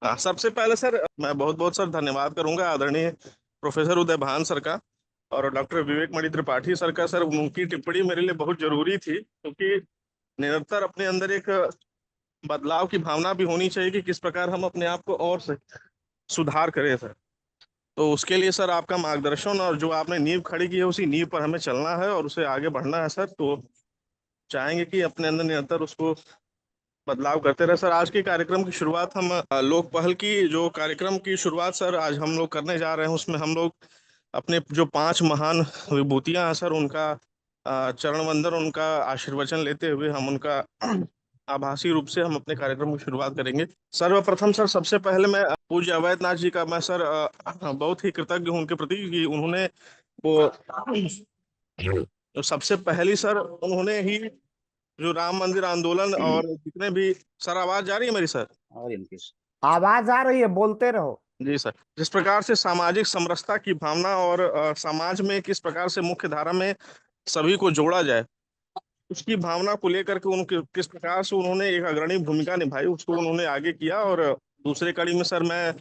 सबसे पहले सर मैं बहुत बहुत सर धन्यवाद करूंगा आदरणीय प्रोफेसर उदय भान सर का और डॉक्टर विवेक मणि त्रिपाठी सर का। सर उनकी टिप्पणी मेरे लिए बहुत जरूरी थी, क्योंकि निरंतर अपने अंदर एक बदलाव की भावना भी होनी चाहिए कि किस प्रकार हम अपने आप को और से सुधार करें सर। तो उसके लिए सर आपका मार्गदर्शन और जो आपने नींव खड़ी की है उसी नींव पर हमें चलना है और उसे आगे बढ़ना है सर। तो चाहेंगे कि अपने अंदर निरंतर उसको बदलाव करते रहे सर। आज के कार्यक्रम की शुरुआत हम लोक पहल की जो कार्यक्रम की शुरुआत सर आज हम लोग करने जा रहे हैं, उसमें हम लोग अपने जो पांच महान विभूतियां हैं सर उनका चरण वंदन, उनका आशीर्वचन लेते हुए हम उनका आभासी रूप से हम अपने कार्यक्रम की शुरुआत करेंगे। सर्वप्रथम सर सबसे पहले मैं पूज्य अवैधनाथ जी का मैं सर बहुत ही कृतज्ञ हूं उनके प्रति कि उन्होंने वो तो सबसे पहली सर उन्होंने ही जो राम मंदिर आंदोलन और जितने भी सर आवाज जा रही है मेरी सर? और इनकी आवाज आ रही है, बोलते रहो। जी सर। जिस प्रकार से सामाजिक समरसता की भावना और समाज में किस प्रकार से मुख्य धारा में सभी को जोड़ा जाए उसकी भावना को लेकर के उनके किस प्रकार से उन्होंने एक अग्रणी भूमिका निभाई उसको उन्होंने आगे किया। और दूसरे कड़ी में सर मैं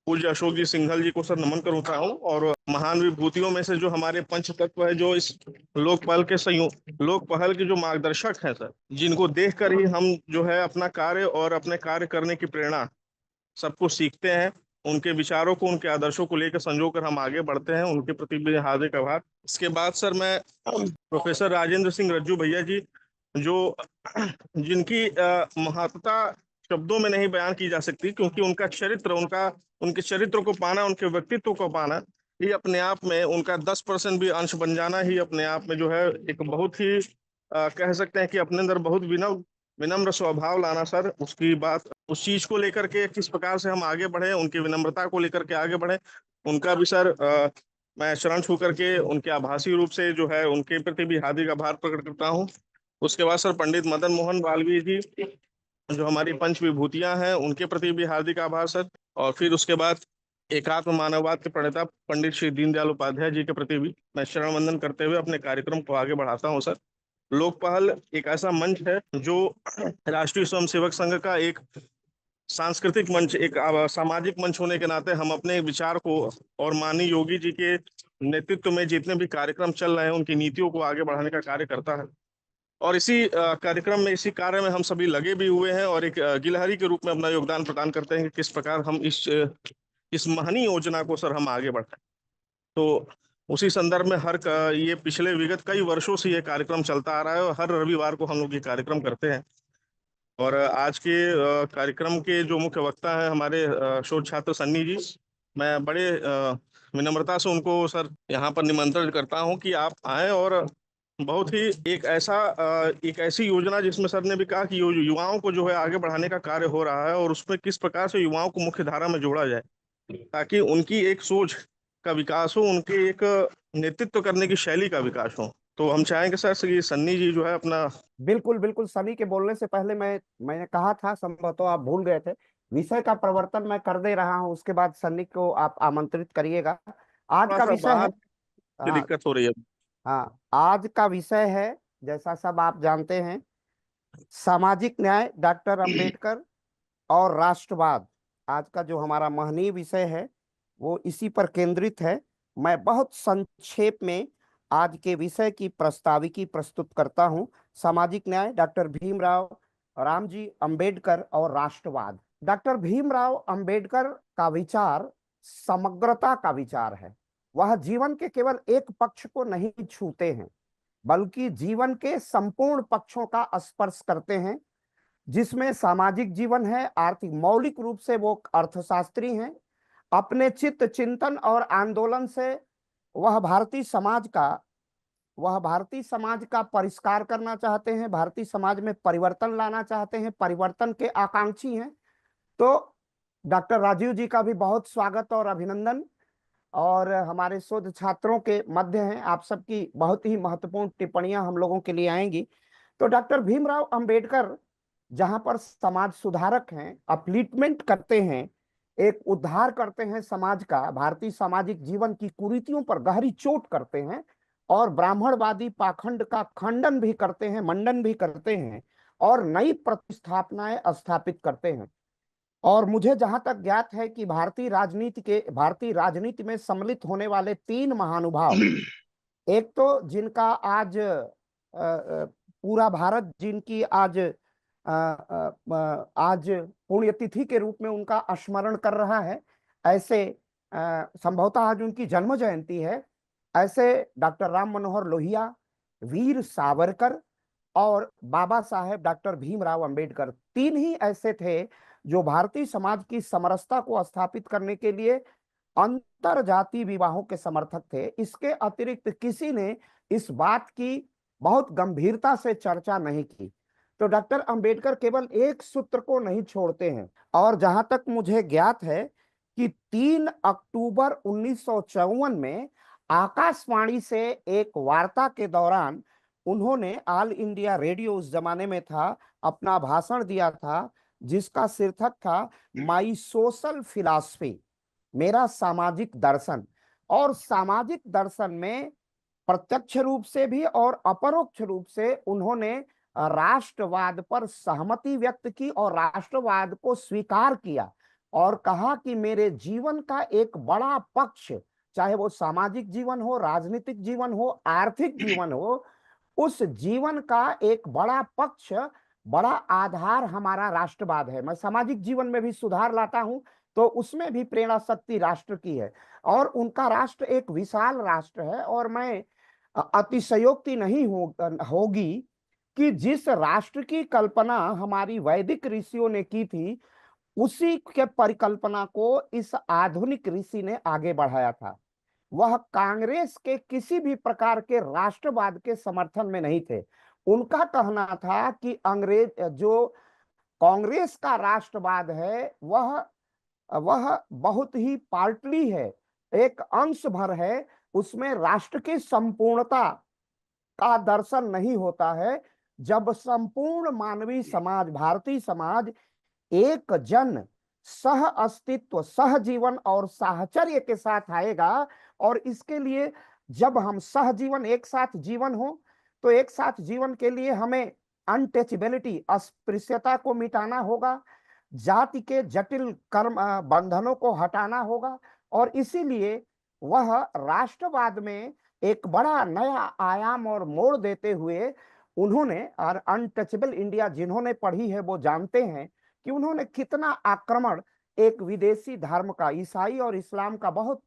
पूज्य अशोक जी सिंघल जी को सर नमन करता हूँ। और महान विभूतियों में से जो हमारे पंच तत्व है जो इस लोक पहल के संयोग लोक पहल के जो मार्गदर्शक हैं सर, जिनको देख कर ही हम जो है अपना कार्य और अपने कार्य करने की प्रेरणा सब कुछ सीखते हैं। उनके विचारों को उनके आदर्शों को लेकर संजो कर हम आगे बढ़ते हैं, उनके प्रति भी हार्दिक आभार। इसके बाद सर मैं प्रोफेसर राजेंद्र सिंह रज्जू भैया जी जो जिनकी महत्ता शब्दों में नहीं बयान की जा सकती, क्योंकि उनका चरित्र उनके चरित्र को पाना, उनके व्यक्तित्व को पाना ही अपने आप में, उनका 10% भी अंश बन जाना ही अपने आप में जो है एक बहुत ही कह सकते हैं कि अपने अंदर बहुत विनम्र विनम्र स्वभाव लाना सर। उसकी बात उस चीज को लेकर के किस प्रकार से हम आगे बढ़े, उनकी विनम्रता को लेकर के आगे बढ़े, उनका भी सर मैं शरण छू करके उनके आभासी रूप से जो है उनके प्रति भी हार्दिक आभार प्रकट करता हूँ। उसके बाद सर पंडित मदन मोहन मालवीय जी जो हमारी पंच विभूतियां हैं उनके प्रति भी हार्दिक आभार सर। और फिर उसके बाद एकात्म मानववाद के प्रणेता पंडित श्री दीनदयाल उपाध्याय जी के प्रति भी मैं शरण वंदन करते हुए अपने कार्यक्रम को आगे बढ़ाता हूँ सर। लोक पहल एक ऐसा मंच है जो राष्ट्रीय स्वयंसेवक संघ का एक सांस्कृतिक मंच, एक सामाजिक मंच होने के नाते हम अपने विचार को और माननीय योगी जी के नेतृत्व में जितने भी कार्यक्रम चल रहे हैं उनकी नीतियों को आगे बढ़ाने का कार्य करता है। और इसी कार्यक्रम में, इसी कार्य में हम सभी लगे भी हुए हैं और एक गिलहरी के रूप में अपना योगदान प्रदान करते हैं कि किस प्रकार हम इस महनीय योजना को सर हम आगे बढ़ाएं। तो उसी संदर्भ में ये पिछले विगत कई वर्षों से ये कार्यक्रम चलता आ रहा है और हर रविवार को हम लोग ये कार्यक्रम करते हैं। और आज के कार्यक्रम के जो मुख्य वक्ता हैं हमारे शोध छात्र सन्नी जी, मैं बड़े विनम्रता से उनको सर यहाँ पर निमंत्रण करता हूँ कि आप आए और बहुत ही एक ऐसी योजना जिसमें सर ने भी कहा कि युवाओं को जो है आगे बढ़ाने का कार्य हो रहा है और उसमें किस प्रकार से युवाओं को मुख्य धारा में जोड़ा जाए ताकि उनकी एक सोच का विकास हो, उनके एक नेतृत्व करने की शैली का विकास हो। तो हम चाहेंगे सर कि सन्नी जी जो है अपना। बिल्कुल बिल्कुल, सनी के बोलने से पहले मैंने कहा था, संभवतः आप भूल गए थे, विषय का प्रवर्तन मैं कर दे रहा हूं, उसके बाद सनी को आप आमंत्रित करिएगा। आज थोड़ा का सा विषय है। बाहर की हाँ। दिक्कत हो रही है। हाँ, आज का विषय है, जैसा सब आप जानते हैं, सामाजिक न्याय, डॉक्टर अंबेडकर और राष्ट्रवाद। आज का जो हमारा महनीय विषय है वो इसी पर केंद्रित है। मैं बहुत संक्षेप में आज के विषय की प्रस्ताविकी प्रस्तुत करता हूं। सामाजिक न्याय, डॉक्टर भीमराव रामजी अंबेडकर और राष्ट्रवाद। डॉक्टर भीमराव अंबेडकर का विचार समग्रता का विचार है। वह जीवन के केवल एक पक्ष को नहीं छूते हैं, बल्कि जीवन के संपूर्ण पक्षों का स्पर्श करते हैं, जिसमें सामाजिक जीवन है, आर्थिक, मौलिक रूप से वो अर्थशास्त्री हैं। अपने चित्त चिंतन और आंदोलन से वह भारतीय समाज का परिष्कार करना चाहते हैं, भारतीय समाज में परिवर्तन लाना चाहते हैं, परिवर्तन के आकांक्षी हैं। तो डॉक्टर राजीव जी का भी बहुत स्वागत और अभिनंदन, और हमारे शोध छात्रों के मध्य हैं। आप सबकी बहुत ही महत्वपूर्ण टिप्पणियां हम लोगों के लिए आएंगी। तो डॉक्टर भीमराव अंबेडकर जहां पर समाज सुधारक हैं, अपलिफ्टमेंट करते हैं, एक उद्धार करते हैं समाज का, भारतीय सामाजिक जीवन की कुरीतियों पर गहरी चोट करते हैं, और ब्राह्मणवादी पाखंड का खंडन भी करते हैं, मंडन भी करते हैं, और नई प्रतिस्थापनाएं स्थापित करते हैं। और मुझे जहां तक ज्ञात है कि भारतीय राजनीति में सम्मिलित होने वाले 3 महानुभाव, एक तो जिनका आज पूरा भारत जिनकी आज पुण्यतिथि के रूप में उनका स्मरण कर रहा है, ऐसे संभवतः आज उनकी जन्म जयंती है, ऐसे डॉक्टर राम मनोहर लोहिया, वीर सावरकर और बाबा साहेब डॉक्टर भीमराव अंबेडकर, 3 ही ऐसे थे जो भारतीय समाज की समरसता को स्थापित करने के लिए अंतर जाति विवाहों के समर्थक थे। इसके अतिरिक्त किसी ने इस बात की बहुत गंभीरता से चर्चा नहीं की। तो डॉक्टर अंबेडकर केवल एक सूत्र को नहीं छोड़ते हैं, और जहां तक मुझे ज्ञात है कि 3 अक्टूबर 1954 में आकाशवाणी से एक वार्ता के दौरान उन्होंने ऑल इंडिया रेडियो उस जमाने में था, अपना भाषण दिया था, जिसका शीर्षक था माई सोशल फिलॉसफी, मेरा सामाजिक दर्शन। और सामाजिक दर्शन में प्रत्यक्ष रूप से भी और अपरोक्ष रूप से उन्होंने राष्ट्रवाद पर सहमति व्यक्त की और राष्ट्रवाद को स्वीकार किया और कहा कि मेरे जीवन का एक बड़ा पक्ष, चाहे वो सामाजिक जीवन हो, राजनीतिक जीवन हो, आर्थिक जीवन हो, उस जीवन का एक बड़ा पक्ष, बड़ा आधार हमारा राष्ट्रवाद है। मैं सामाजिक जीवन में भी सुधार लाता हूं तो उसमें भी प्रेरणा शक्ति राष्ट्र की है, और उनका राष्ट्र एक विशाल राष्ट्र है। और मैं अतिशयोक्ति नहीं होगी कि जिस राष्ट्र की कल्पना हमारी वैदिक ऋषियों ने की थी, उसी के परिकल्पना को इस आधुनिक ऋषि ने आगे बढ़ाया था। वह कांग्रेस के किसी भी प्रकार के राष्ट्रवाद के समर्थन में नहीं थे। उनका कहना था कि जो कांग्रेस का राष्ट्रवाद है वह बहुत ही पार्टली है, एक अंश भर है, उसमें राष्ट्र की संपूर्णता का दर्शन नहीं होता है। जब संपूर्ण मानवीय समाज, भारतीय समाज एक जन सह अस्तित्व, सह जीवन और साहचर्य के साथ आएगा, और इसके लिए जब हम सह जीवन, एक साथ जीवन हो, तो एक साथ जीवन के लिए हमें अनटचेबिलिटी, अस्पृश्यता को मिटाना होगा, जाति के जटिल कर्म बंधनों को हटाना होगा, और इसीलिए वह राष्ट्रवाद में एक बड़ा नया आयाम और मोड़ देते हुए उन्होंने, और अनटचेबल इंडिया जिन्होंने पढ़ी है वो जानते हैं कि उन्होंने कितना आक्रमण एक विदेशी धर्म का, ईसाई और इस्लाम का बहुत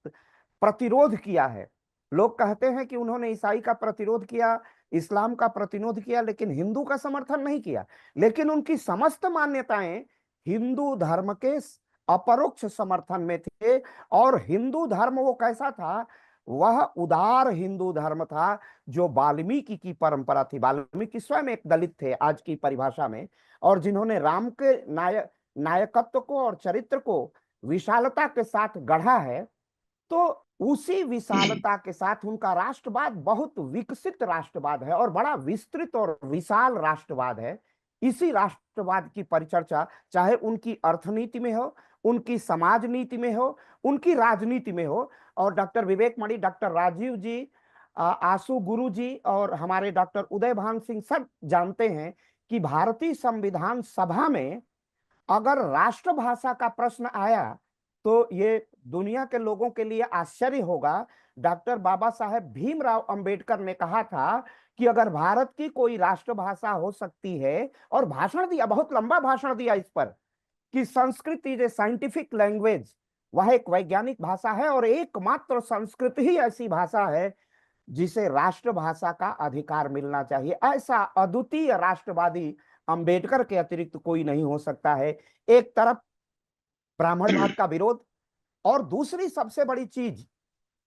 प्रतिरोध किया है। लोग कहते हैं कि उन्होंने ईसाई का प्रतिरोध किया, इस्लाम का प्रतिरोध किया, लेकिन हिंदू का समर्थन नहीं किया। लेकिन उनकी समस्त मान्यताएं हिंदू धर्म के अपरोक्ष समर्थन में थे। और हिंदू धर्म वो कैसा था? वह उदार हिंदू धर्म था जो वाल्मीकि की परंपरा थी। वाल्मीकि स्वयं एक दलित थे आज की परिभाषा में, और जिन्होंने राम के नायकत्व को और चरित्र को विशालता के साथ गढ़ा है। तो उसी विशालता के साथ उनका राष्ट्रवाद बहुत विकसित राष्ट्रवाद है और बड़ा विस्तृत और विशाल राष्ट्रवाद है। इसी राष्ट्रवाद की परिचर्चा चाहे उनकी अर्थनीति में हो, उनकी समाज नीति में हो, उनकी राजनीति में हो। और डॉक्टर विवेक मणि, डॉक्टर राजीव जी, आशु गुरु जी और हमारे डॉक्टर उदय भान सिंह सब जानते हैं कि भारतीय संविधान सभा में अगर राष्ट्रभाषा का प्रश्न आया तो ये दुनिया के लोगों के लिए आश्चर्य होगा। डॉक्टर बाबा साहेब भीमराव अंबेडकर ने कहा था कि अगर भारत की कोई राष्ट्रभाषा हो सकती है, और भाषण दिया, बहुत लंबा भाषण दिया इस पर, कि Sanskrit is a scientific language, वह एक वैज्ञानिक भाषा है और एकमात्र संस्कृत ही ऐसी भाषा है जिसे राष्ट्रभाषा का अधिकार मिलना चाहिए। ऐसा अद्वितीय राष्ट्रवादी अंबेडकर के अतिरिक्त कोई नहीं हो सकता है। एक तरफ ब्राह्मणवाद का विरोध, और दूसरी सबसे बड़ी चीज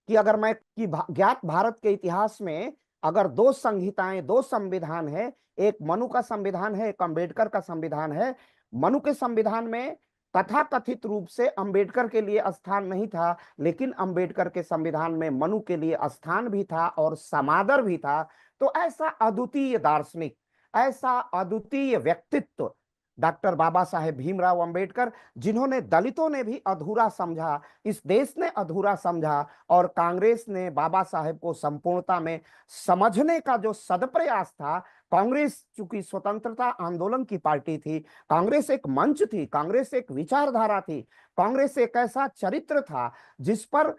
कि अगर मैं कि ज्ञात भारत के इतिहास में अगर 2 संहिताएं, 2 संविधान है, एक मनु का संविधान है, एक अंबेडकर का संविधान है। मनु के संविधान में तथाकथित रूप से अंबेडकर के लिए स्थान नहीं था, लेकिन अंबेडकर के संविधान में मनु के लिए स्थान भी था और समादर भी था। तो ऐसा अद्वितीय दार्शनिक, ऐसा अद्वितीय व्यक्तित्व डॉक्टर बाबा साहेब भीमराव अंबेडकर, जिन्होंने दलितों ने भी अधूरा समझा, इस देश ने अधूरा समझा, और कांग्रेस ने बाबा साहेब को संपूर्णता में समझने का जो सदप्रयास था। कांग्रेस चूंकि स्वतंत्रता आंदोलन की पार्टी थी, कांग्रेस एक मंच थी, कांग्रेस एक विचारधारा थी, कांग्रेस एक ऐसा चरित्र था जिस पर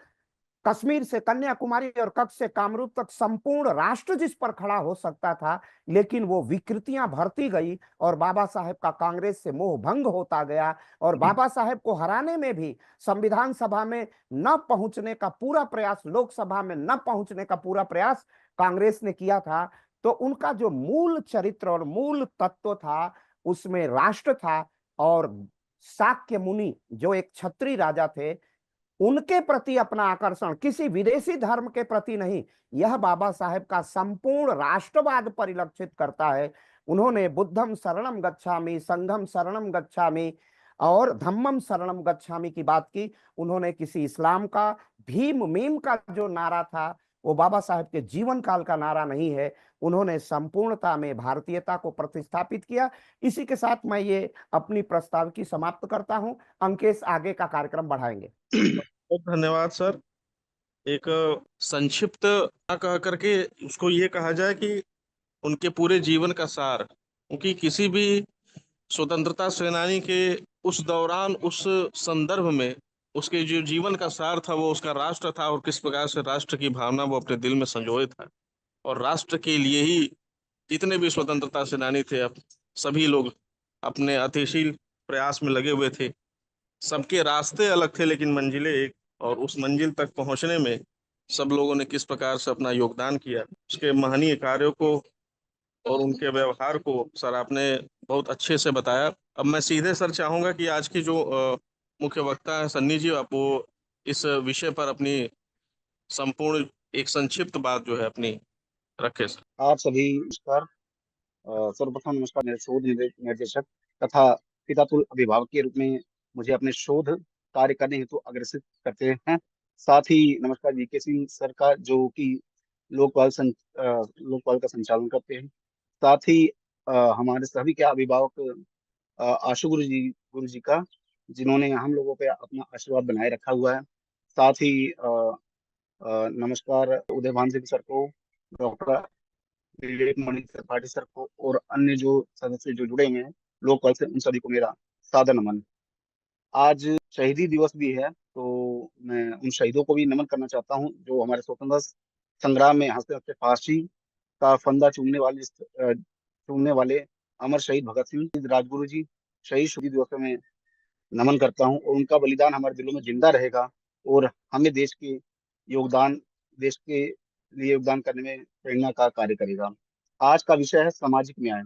कश्मीर से कन्याकुमारी और कच्छ से कामरूप तक संपूर्ण राष्ट्र जिस पर खड़ा हो सकता था। लेकिन वो विकृतियां भरती गई और बाबा साहेब का कांग्रेस से मोह भंग होता गया, और बाबा साहेब को हराने में भी संविधान सभा में न पहुंचने का पूरा प्रयास, लोकसभा में न पहुंचने का पूरा प्रयास कांग्रेस ने किया था। तो उनका जो मूल चरित्र और मूल तत्व था, उसमें राष्ट्र था, और शाक्य मुनि जो एक क्षत्रिय राजा थे, उनके प्रति अपना आकर्षण, किसी विदेशी धर्म के प्रति नहीं, यह बाबा साहेब का संपूर्ण राष्ट्रवाद परिलक्षित करता है। उन्होंने बुद्धम शरणम गच्छामि, संघम शरणम गच्छामि और धम्मम शरणम गच्छामि की बात की। उन्होंने किसी इस्लाम का, भीम मीम का जो नारा था, वो बाबा साहेब के जीवन काल का नारा नहीं है। उन्होंने संपूर्णता में भारतीयता को प्रतिस्थापित किया। इसी के साथ मैं ये अपनी प्रस्ताव की समाप्त करता हूं। अंकेश आगे का कार्यक्रम बढ़ाएंगे। बहुत धन्यवाद सर। एक संक्षिप्त ना कह करके उसको ये कहा जाए कि उनके पूरे जीवन का सार, क्योंकि किसी भी स्वतंत्रता सेनानी के उस दौरान, उस संदर्भ में उसके जो जीवन का सार था वो उसका राष्ट्र था, और किस प्रकार से राष्ट्र की भावना वो अपने दिल में संजोए था। और राष्ट्र के लिए ही जितने भी स्वतंत्रता सेनानी थे, अब सभी लोग अपने अतिशील प्रयास में लगे हुए थे। सबके रास्ते अलग थे लेकिन मंजिलें एक, और उस मंजिल तक पहुंचने में सब लोगों ने किस प्रकार से अपना योगदान किया, उसके महनीय कार्यों को और उनके व्यवहार को सर आपने बहुत अच्छे से बताया। अब मैं सीधे सर चाहूंगा कि आज की जो मुख्य वक्ता है सन्नी जी, आप वो इस विषय पर अपनी संपूर्ण एक संक्षिप्त बात जो है अपनी रखे सर। आप सभी नमस्कार। सर्वप्रथम नमस्कार मेरे शोध निर्देशक तथा पितातुल्य अभिभावक के रूप में मुझे अपने शोध कार्य करने हेतु अग्रसित करते हैं। साथ ही नमस्कार वीके सिंह सर का, जो कि लोकपाल का संचालन करते हैं। साथ ही हमारे सभी के अभिभावक आशु गुरु जी का, जिन्होंने हम लोगों पे अपना आशीर्वाद बनाए रखा हुआ है। साथ ही नमस्कार उदयभान सिंह सर को, डॉक्टर विवेक मणि त्रिपाठी सर को, और अन्य जो सदस्य जो जुड़े हुए हैं लोकपाल से, उन सभी को मेरा सादर नमन। आज शहीदी दिवस भी है, तो मैं उन शहीदों को भी नमन करना चाहता हूं जो हमारे स्वतंत्रता संग्राम में हंसते हंसते फांसी का फंदा चूमने वाले अमर शहीद भगत सिंह राजगुरु जी शहीद शहीदी दिवस में नमन करता हूं, और उनका बलिदान हमारे दिलों में जिंदा रहेगा और हमें देश के लिए योगदान करने में प्रेरणा का कार्य करेगा। आज का विषय है सामाजिक न्याय।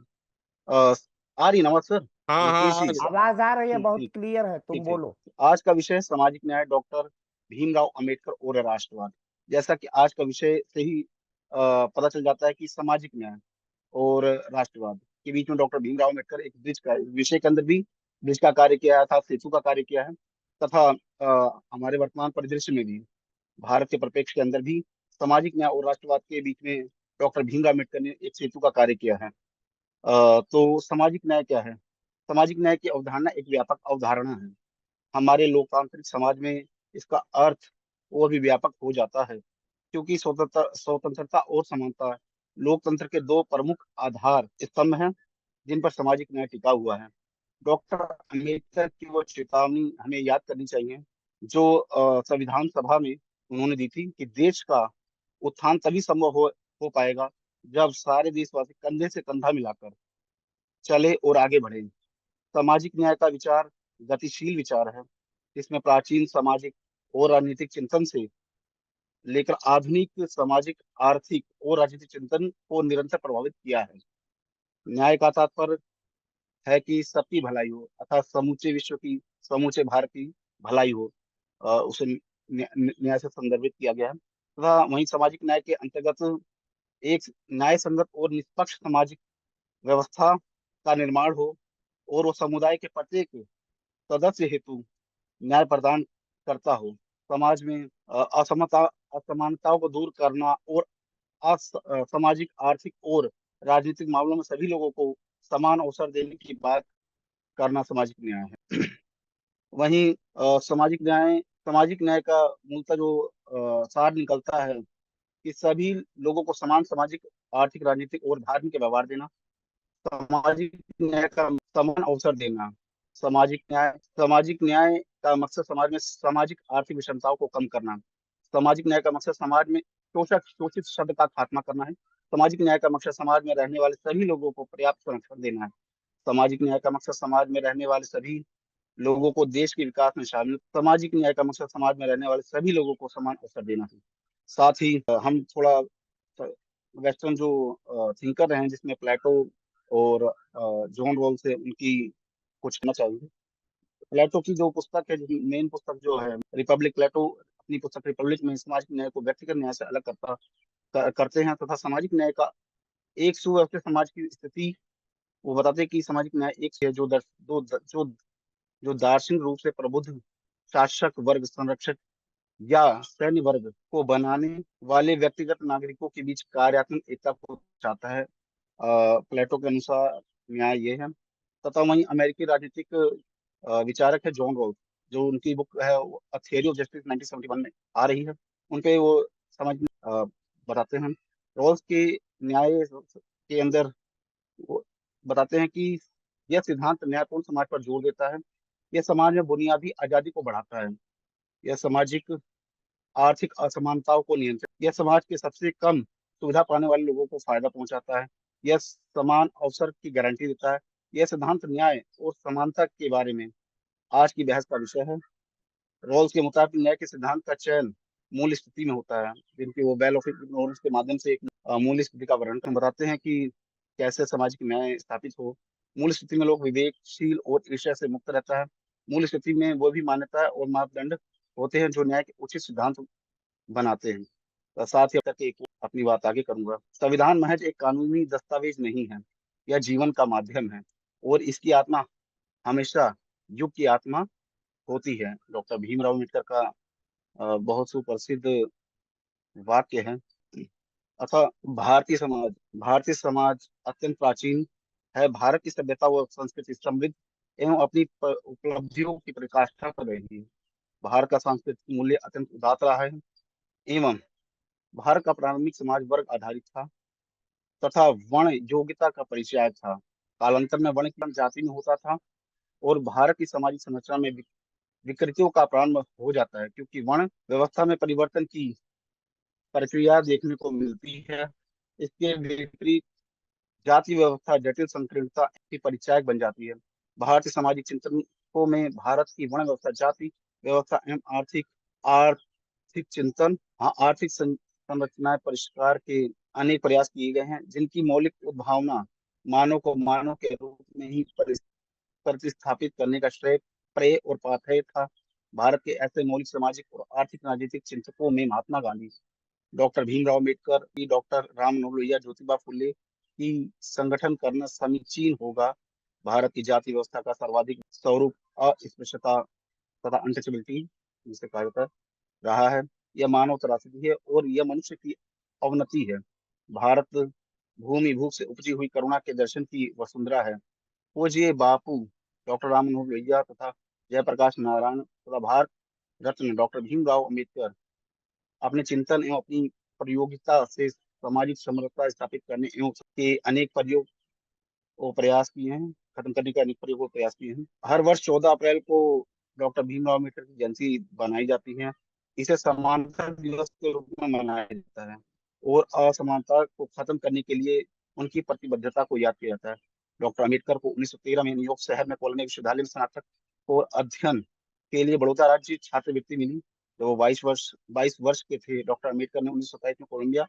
अ, आ रही नमस्ते सर, हाँ हाँ मुकेश हाँ जी। सर। आवाज आ रही है, ठीक बहुत ठीक क्लियर है, तुम ठीक ठीक। बोलो। आज का विषय है सामाजिक न्याय, डॉक्टर भीमराव अंबेडकर और राष्ट्रवाद। जैसा कि आज का विषय से ही पता चल जाता है कि सामाजिक न्याय और राष्ट्रवाद के बीच में डॉक्टर भीमराव अम्बेडकर एक ब्रिज का विषय के अंदर भी ब्रिज का कार्य किया था, सेतु का कार्य किया है, तथा हमारे वर्तमान परिदृश्य में भी भारत के परिप्रेक्ष्य के अंदर भी सामाजिक न्याय और राष्ट्रवाद के बीच में डॉक्टर भीमराव अम्बेडकर ने एक सेतु का कार्य किया है। तो सामाजिक न्याय क्या है? सामाजिक न्याय की अवधारणा एक व्यापक अवधारणा है। हमारे लोकतांत्रिक समाज में इसका अर्थ और भी व्यापक हो जाता है, क्योंकि स्वतंत्रता और समानता लोकतंत्र के दो प्रमुख आधार स्तंभ हैं जिन पर सामाजिक न्याय टिका हुआ है। डॉक्टर अम्बेडकर की वो चेतावनी हमें याद करनी चाहिए जो संविधान सभा में उन्होंने दी थी कि देश का उत्थान तभी संभव हो पाएगा जब सारे देशवासी कंधे से कंधा मिलाकर चले और आगे बढ़े। सामाजिक न्याय का विचार गतिशील विचार है, जिसमें प्राचीन सामाजिक और राजनीतिक चिंतन से लेकर आधुनिक सामाजिक, आर्थिक और राजनीतिक चिंतन को निरंतर प्रभावित किया है। न्याय का तात्पर्य है कि सबकी भलाई हो, अर्थात समूचे विश्व की, समूचे भारत की भलाई हो, उसे न्याय से संदर्भित किया गया है। तथा वहीं सामाजिक न्याय के अंतर्गत एक न्याय संगत और निष्पक्ष सामाजिक व्यवस्था का निर्माण हो, और वो समुदाय के प्रत्येक सदस्य हेतु न्याय प्रदान करता हो। समाज में असमानताओं को दूर करना और सामाजिक, आर्थिक और राजनीतिक मामलों में सभी लोगों को समान अवसर देने की बात करना सामाजिक न्याय है। वहीं सामाजिक न्याय का मूलतः जो सार निकलता है कि सभी लोगों को समान सामाजिक, आर्थिक, राजनीतिक और धार्मिक व्यवहार देना। सामाजिक न्याय का समान अवसर देना। सामाजिक न्याय का मकसद समाज में सामाजिक आर्थिक विषमताओं को कम करना। सामाजिक न्याय का मकसद समाज में शोषित शब्द का खात्मा करना है। सामाजिक न्याय का मकसद समाज में रहने वाले सभी लोगों को पर्याप्त संरक्षण देना है। सामाजिक न्याय का मकसद समाज में रहने वाले सभी लोगों को देश के विकास में शामिल। सामाजिक न्याय का मकसद समाज में रहने वाले सभी लोगों को समान अवसर देना है। साथ ही हम थोड़ा वेस्टर्न जो थिंकर रहे हैं, जिसमें प्लेटो और जॉन रॉल्स से उनकी कुछ कहना चाहिए। प्लेटो की जो पुस्तक है, मेन पुस्तक जो है रिपब्लिक, प्लेटो अपनी पुस्तक रिपब्लिक में सामाजिक न्याय को व्यक्तिगत न्याय से अलग करते हैं तथा सामाजिक न्याय का एक सुव्यवस्थित समाज की स्थिति वो बताते हैं कि सामाजिक न्याय एक है जो जो दार्शनिक रूप से प्रबुद्ध शासक वर्ग, संरक्षक या सैन्य वर्ग को बनाने वाले व्यक्तिगत नागरिकों के बीच कार्यात्मक एकता को चाहता है। प्लेटो के अनुसार न्याय ये है। तथा वहीं अमेरिकी राजनीतिक विचारक है जॉन रॉल्स, जो उनकी बुक है थियरी ऑफ जस्टिस 1971 में आ रही है, उनपे वो समझ बताते हैं। रॉल्स के न्याय के अंदर वो बताते हैं कि यह सिद्धांत न्यायपूर्ण समाज पर जोर देता है। यह समाज में बुनियादी आजादी को बढ़ाता है। यह सामाजिक आर्थिक असमानताओं को नियंत्रित, यह समाज के सबसे कम सुविधा पाने वाले लोगों को फायदा पहुंचाता है। यह समान अवसर की गारंटी देता है। यह सिद्धांत न्याय और समानता के बारे में आज की बहस का विषय है। रॉल्स के मुताबिक न्याय के सिद्धांत का चयन मूल स्थिति में होता है, जिनकी वो बेल ऑफ इग्नोरेंस के माध्यम से एक मूल स्थिति का वर्णन बताते हैं कि कैसे सामाजिक न्याय स्थापित हो। मूल स्थिति में लोग विवेकशील और ईर्ष्या से मुक्त रहता है। मूल स्थिति में वो भी मान्यता और मापदंड होते हैं जो न्याय के उचित सिद्धांत बनाते हैं। तो साथ ही करके एक अपनी बात आगे करूंगा। संविधान महज एक कानूनी दस्तावेज नहीं है, यह जीवन का माध्यम है और इसकी आत्मा हमेशा युग की आत्मा होती है। डॉक्टर भीमराव अम्बेडकर का बहुत सुप्रसिद्ध वाक्य है। अतः भारतीय समाज अत्यंत प्राचीन है। भारत की सभ्यता व संस्कृति समृद्ध एवं अपनी उपलब्धियों की प्रकाष्ठा कर रही है। भारत का सांस्कृतिक मूल्य अत्यंत उदात रहा है एवं भारत का प्रारंभिक समाज वर्ग आधारित था तथा वर्ण योग्यता का परिचय था। कालांतर में वर्ण की जाति में होता था और भारत की सामाजिक संरचना में विकृतियों का प्रारंभ हो जाता है, क्योंकि वर्ण व्यवस्था में परिवर्तन की प्रक्रिया देखने को मिलती है। इसके विपरीत जाति व्यवस्था जटिल संकीर्णता की परिचायक बन जाती है। भारतीय सामाजिक चिंतकों में भारत की वर्ण व्यवस्था, जाति व्यवस्था एवं आर्थिक चिंतन, आर्थिक संरचनाएं परिष्कार के अनेक प्रयास किए गए हैं, जिनकी मौलिक उद्भावना मानव को मानव के रूप में ही प्रतिस्थापित करने का श्रेय प्रेय और पाथेय था। भारत के ऐसे मौलिक सामाजिक और आर्थिक राजनीतिक चिंतकों में महात्मा गांधी, डॉक्टर भीमराव अम्बेडकर, डॉक्टर राम मनोहर लोहिया, ज्योतिबा फुले की संगठन करना समीचीन होगा। भारत की जाति व्यवस्था का सर्वाधिक स्वरूप अस्पृश्यता तथा अनटचेबिलिटी जिसे कहा जाता है रहा है। यह मानव त्रासदी है और यह मनुष्य की अवनति है। भारत भूमि भूख से उपजी हुई करुणा के दर्शन की वसुंधरा है। पूज्य बापू डॉक्टर राम मनोहर लोहिया तथा जयप्रकाश नारायण तथा भारत रत्न डॉक्टर भीमराव अम्बेडकर अपने चिंतन एवं अपनी प्रयोगिता से सामाजिक समरसता स्थापित करने एवं के अनेक प्रयास किए हैं, खत्म करने के अनेक प्रयोग प्रयास किए हैं। हर वर्ष 14 अप्रैल को डॉक्टर भीमराव अम्बेडकर की जयंती बनाई जाती है। इसे समानता दिवस के रूप में मनाया जाता है और असमानता को खत्म करने के लिए उनकी प्रतिबद्धता को याद किया जाता है। डॉक्टर अम्बेडकर को 1913 में न्यूयॉर्क शहर में कॉलोनियल विश्वविद्यालय में स्नातक और अध्ययन के लिए बड़ौदा राज्य छात्रवृत्ति मिली। जब वो 22 वर्ष के थे, डॉक्टर अम्बेडकर ने 1927 में कोलंबिया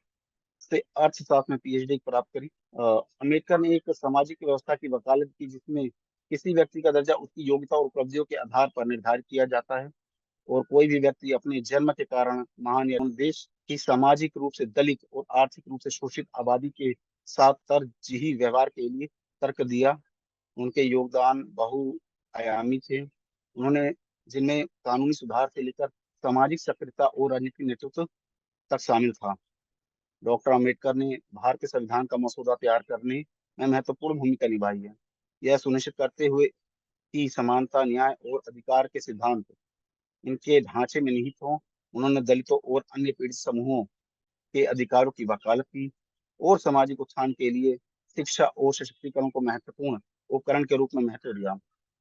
से अर्थशास्त्र में पीएचडी प्राप्त करी। अम्बेडकर ने एक सामाजिक व्यवस्था की वकालत की जिसमें किसी व्यक्ति का दर्जा उसकी योग्यता और उपलब्धियों के आधार पर निर्धारित किया जाता है और कोई भी व्यक्ति अपने जन्म के कारण महान या देश की सामाजिक रूप से दलित और आर्थिक रूप से शोषित आबादी के साथ तरजीही व्यवहार के लिए तर्क दिया। उनके योगदान बहुआयामी थे, उन्होंने जिनमें कानूनी सुधार से लेकर सामाजिक सक्रियता और राजनीतिक नेतृत्व तक शामिल था। डॉक्टर अम्बेडकर ने भारत के संविधान का मसौदा तैयार करने में महत्वपूर्ण भूमिका निभाई है। यह सुनिश्चित करते हुए कि समानता, न्याय और अधिकार के सिद्धांत इनके ढांचे में निहित हों। उन्होंने दलितों और अन्य पीड़ित समूहों के अधिकारों की वकालत की और सामाजिक उत्थान के लिए शिक्षा और सशक्तिकरण को महत्वपूर्ण उपकरण के रूप में महत्व दिया।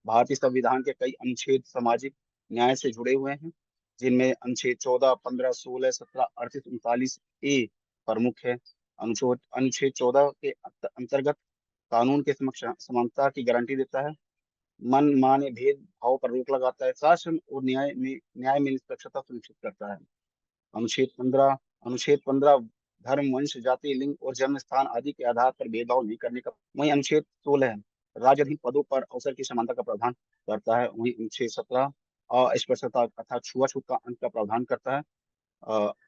भारतीय संविधान के कई अनुच्छेद सामाजिक न्याय से जुड़े हुए हैं, जिनमें अनुच्छेद 14, 15, 16, 17, 38, 39 ए प्रमुख है। अनुच्छेद 14 के अंतर्गत कानून के समक्ष समानता की गारंटी देता है, मनमाने भेदभाव पर रोक लगाता है, शासन और न्याय में निष्पक्षता सुनिश्चित करता है। अनुच्छेद 15 धर्म, वंश, जाति, लिंग और जन्म स्थान आदि के आधार पर भेदभाव नहीं करने का। वहीं अनुच्छेद 16 राजनीतिक पदों पर अवसर की समानता का प्रावधान करता है। वहीं अनुच्छेद 17 अस्पृश्यता अर्थात छुआछूत का अंत का प्रावधान करता है।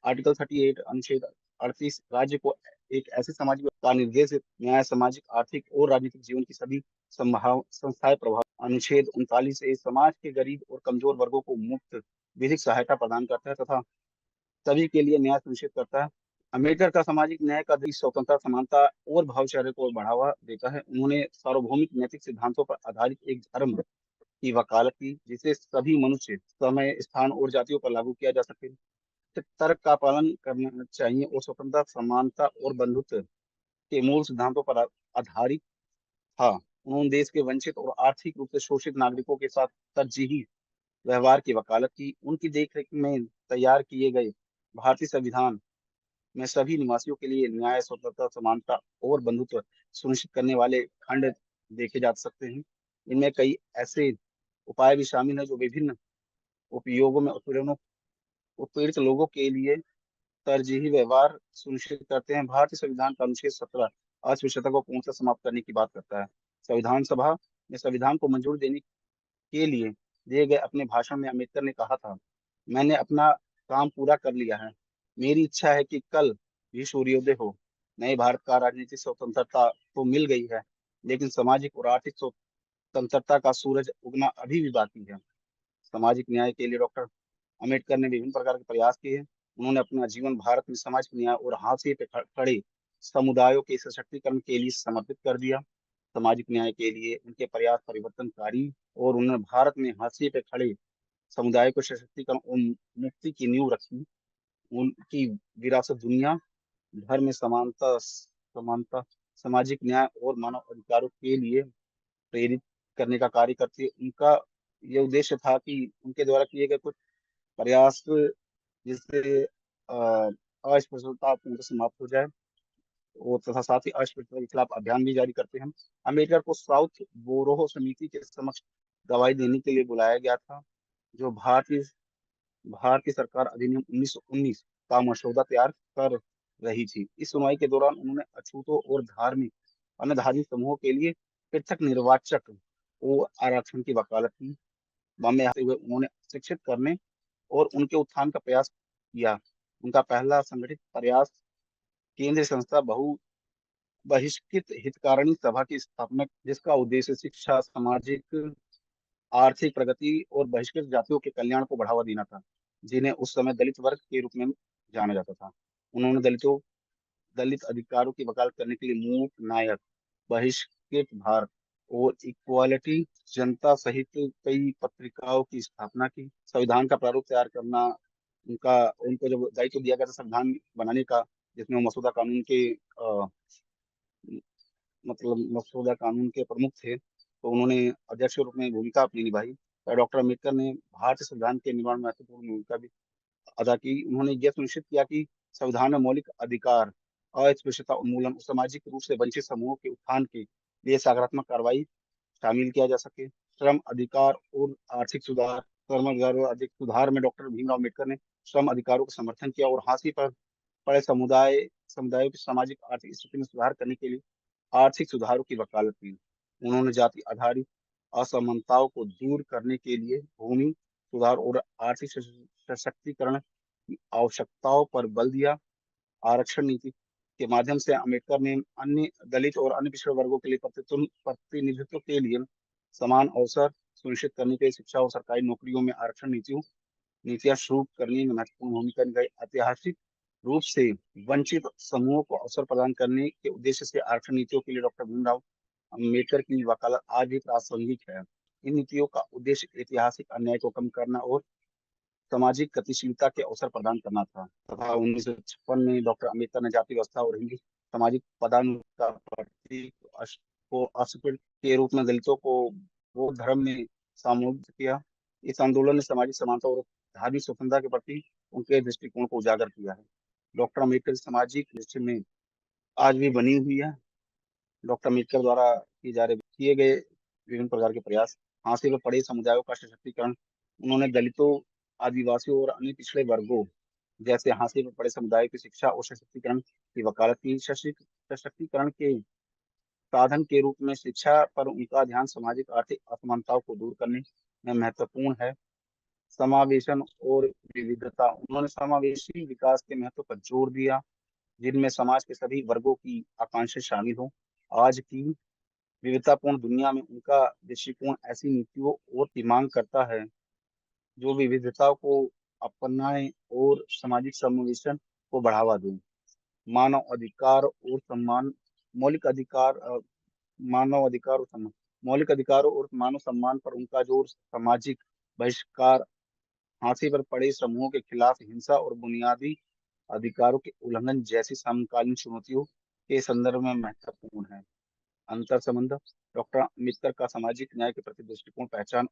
आर्टिकल 38 अनुच्छेद 38 राज्य को एक ऐसे समाज का निर्देश न्याय, सामाजिक, आर्थिक और राजनीतिक जीवन की सभी संस्थाएं प्रभाव। अनुच्छेद 39 समाज के गरीब और कमजोर वर्गों को मुफ्त विधिक सहायता प्रदान करता है तथा सभी के लिए न्याय सुनिश्चित करता है। अम्बेडकर का सामाजिक न्याय का दृष्टि स्वतंत्रता, समानता और भाईचारे को बढ़ावा देता है। उन्होंने सार्वभौमिक नैतिक सिद्धांतों पर आधारित एक धर्म की वकालत की, जिसे सभी मनुष्य, समय, स्थान और जातियों पर लागू किया जा सके। तर्क का पालन करना चाहिए और स्वतंत्रता, समानता और बंधुत्व के मूल सिद्धांतों पर आधारित था। उन्होंने देश के वंचित और आर्थिक रूप से शोषित नागरिकों के साथ तरजीही व्यवहार की वकालत की। उनकी देखरेख में तैयार किए गए भारतीय संविधान में सभी निवासियों के लिए न्याय, स्वतंत्रता, समानता और बंधुत्व सुनिश्चित करने वाले खंड देखे जा सकते हैं। इनमें कई ऐसे उपाय भी शामिल हैं जो विभिन्न उपयोगों में उत्पीड़ित लोगों के लिए तरजीही व्यवहार सुनिश्चित करते हैं। भारतीय संविधान का अनुच्छेद 17 अस्पृश्यता को पूर्णतः समाप्त करने की बात करता है। संविधान सभा में संविधान को मंजूरी देने के लिए दिए गए अपने भाषण में अम्बेडकर ने कहा था, मैंने अपना काम पूरा कर लिया है। मेरी इच्छा है कि कल भी सूर्योदय हो। नए भारत का राजनीतिक स्वतंत्रता तो मिल गई है, लेकिन सामाजिक और आर्थिक स्वतंत्रता का सूरज उगना अभी भी बाकी है। सामाजिक न्याय के लिए डॉक्टर अम्बेडकर ने विभिन्न प्रकार के प्रयास किए। उन्होंने अपना जीवन भारत में सामाजिक न्याय और हाशिए पे खड़े समुदायों के सशक्तिकरण के लिए समर्पित कर दिया। सामाजिक न्याय के लिए उनके प्रयास परिवर्तनकारी और उन्होंने भारत में हाशिए पे खड़े समुदाय को सशक्तिकरण और मुक्ति की नींव रखी। उनकी विरासत दुनिया भर में समानता, सामाजिक न्याय और मानव अधिकारों के लिए प्रेरित करने का कार्य करती है। उनका ये उद्देश्य था कि उनके द्वारा किए गए कुछ प्रयास जिससे अस्पृश्यता पूर्ण समाप्त हो जाए और तथा साथ ही अस्पृश्यता के खिलाफ अभियान भी जारी करते हैं। अम्बेडकर को साउथ बोरोहो समिति के समक्ष गवाही देने के लिए बुलाया गया था, जो भारतीय सरकार अधिनियम 1919 का मसौदा तैयार कर रही थी। इस सुनवाई के दौरान उन्होंने अछूतों और अन्य धार्मिक समूहों के लिए पृथक निर्वाचक और आरक्षण की वकालत की। बॉम्बे आते हुए उन्होंने शिक्षित करने और उनके उत्थान का प्रयास किया। उनका पहला संगठित प्रयास केंद्रीय संस्था बहिष्कृत हितकारिणी सभा की स्थापना, जिसका उद्देश्य शिक्षा, सामाजिक आर्थिक प्रगति और बहिष्कृत जातियों के कल्याण को बढ़ावा देना था, जिन्हें उस समय दलित वर्ग के रूप में जाना जाता था। उन्होंने दलित अधिकारों की वकालत करने के लिए मूक नायक, बहिष्कृत भारत और इक्वालिटी जनता सहित कई पत्रिकाओं की स्थापना की। संविधान का प्रारूप तैयार करना उनको जब दायित्व दिया गया था संविधान बनाने का, जिसमें वो मसौदा कानून के प्रमुख थे, तो उन्होंने अध्यक्ष के रूप में भूमिका अपनी निभाई। और डॉक्टर अम्बेडकर ने भारतीय संविधान के निर्माण में महत्वपूर्ण भूमिका भी अदा की। उन्होंने यह सुनिश्चित किया कि संविधान में मौलिक अधिकार, अस्पृश्यता उन्मूलन और सामाजिक रूप से वंचित समूहों के उत्थान के लिए सकारात्मक कार्रवाई शामिल किया जा सके। श्रम अधिकार और आर्थिक सुधार श्रम अधिकार और आर्थिक सुधार में डॉक्टर भीमराव अम्बेडकर ने श्रम अधिकारों का समर्थन किया और हाशिए पर पड़े समुदायों की सामाजिक आर्थिक स्थिति में सुधार करने के लिए आर्थिक सुधारों की वकालत की। उन्होंने जाति आधारित असमानताओं को दूर करने के लिए भूमि सुधार और आर्थिक सशक्तिकरण की आवश्यकताओं पर बल दिया। आरक्षण नीति के माध्यम से अम्बेडकर ने अन्य दलित और अन्य पिछड़े वर्गों के लिए प्रतिनिधित्व के लिए समान अवसर सुनिश्चित करने के लिए शिक्षा और सरकारी नौकरियों में आरक्षण नीतियां शुरू करने में महत्वपूर्ण भूमिका निभाई। ऐतिहासिक रूप से वंचित समूहों को अवसर प्रदान करने के उद्देश्य से आरक्षण नीतियों के लिए डॉक्टर भीमराव अम्बेडकर की वकालत आज भी प्रासंगिक है। इन नीतियों का उद्देश्य ऐतिहासिक अन्याय को कम करना और सामाजिक गतिशीलता के अवसर प्रदान करना था तथा 1956 में डॉक्टर अम्बेडकर ने जाति व्यवस्था और हिंदी सामाजिक पदानुक्रम का प्रतीक को अस्वीकृत के रूप में दलितों को बौद्ध धर्म में शामिल किया। इस आंदोलन ने सामाजिक समानता और धार्मिक स्वतंत्रता के प्रति उनके दृष्टिकोण को उजागर किया है। डॉक्टर अम्बेडकर की सामाजिक दृष्टि में आज भी बनी हुई है। डॉक्टर अम्बेडकर द्वारा किए गए विभिन्न प्रकार के प्रयास, हाशिए पर पड़े समुदायों का सशक्तिकरण। उन्होंने दलितों, आदिवासियों और अन्य पिछड़े वर्गों जैसे हाशिए पर पड़े समुदायों की शिक्षा और सशक्तिकरण की वकालत की। सशक्तिकरण के साधन के रूप में शिक्षा पर उनका ध्यान सामाजिक आर्थिक असमानताओं को दूर करने में महत्वपूर्ण है। समावेशन और विविधता, उन्होंने समावेशी विकास के महत्व पर जोर दिया जिनमें समाज के सभी वर्गों की आकांक्षाएं शामिल हों। आज की विविधतापूर्ण दुनिया में उनका दृष्टिकोण ऐसी नीतियों और की मांग करता है जो विविधताओं को अपनाएं और सामाजिक समावेशन को बढ़ावा दें। मानव अधिकार और सम्मान, मौलिक अधिकार मानव अधिकार और सम्मान, मौलिक अधिकारों और मानव सम्मान पर उनका जोर, सामाजिक बहिष्कार, फांसी पर पड़े समूहों के खिलाफ हिंसा और बुनियादी अधिकारों के उल्लंघन जैसी समकालीन चुनौतियों के संदर्भ में महत्वपूर्ण है। अंतर संबंध, डॉक्टर अम्बेडकर का सामाजिक न्याय के प्रति दृष्टिकोण पहचान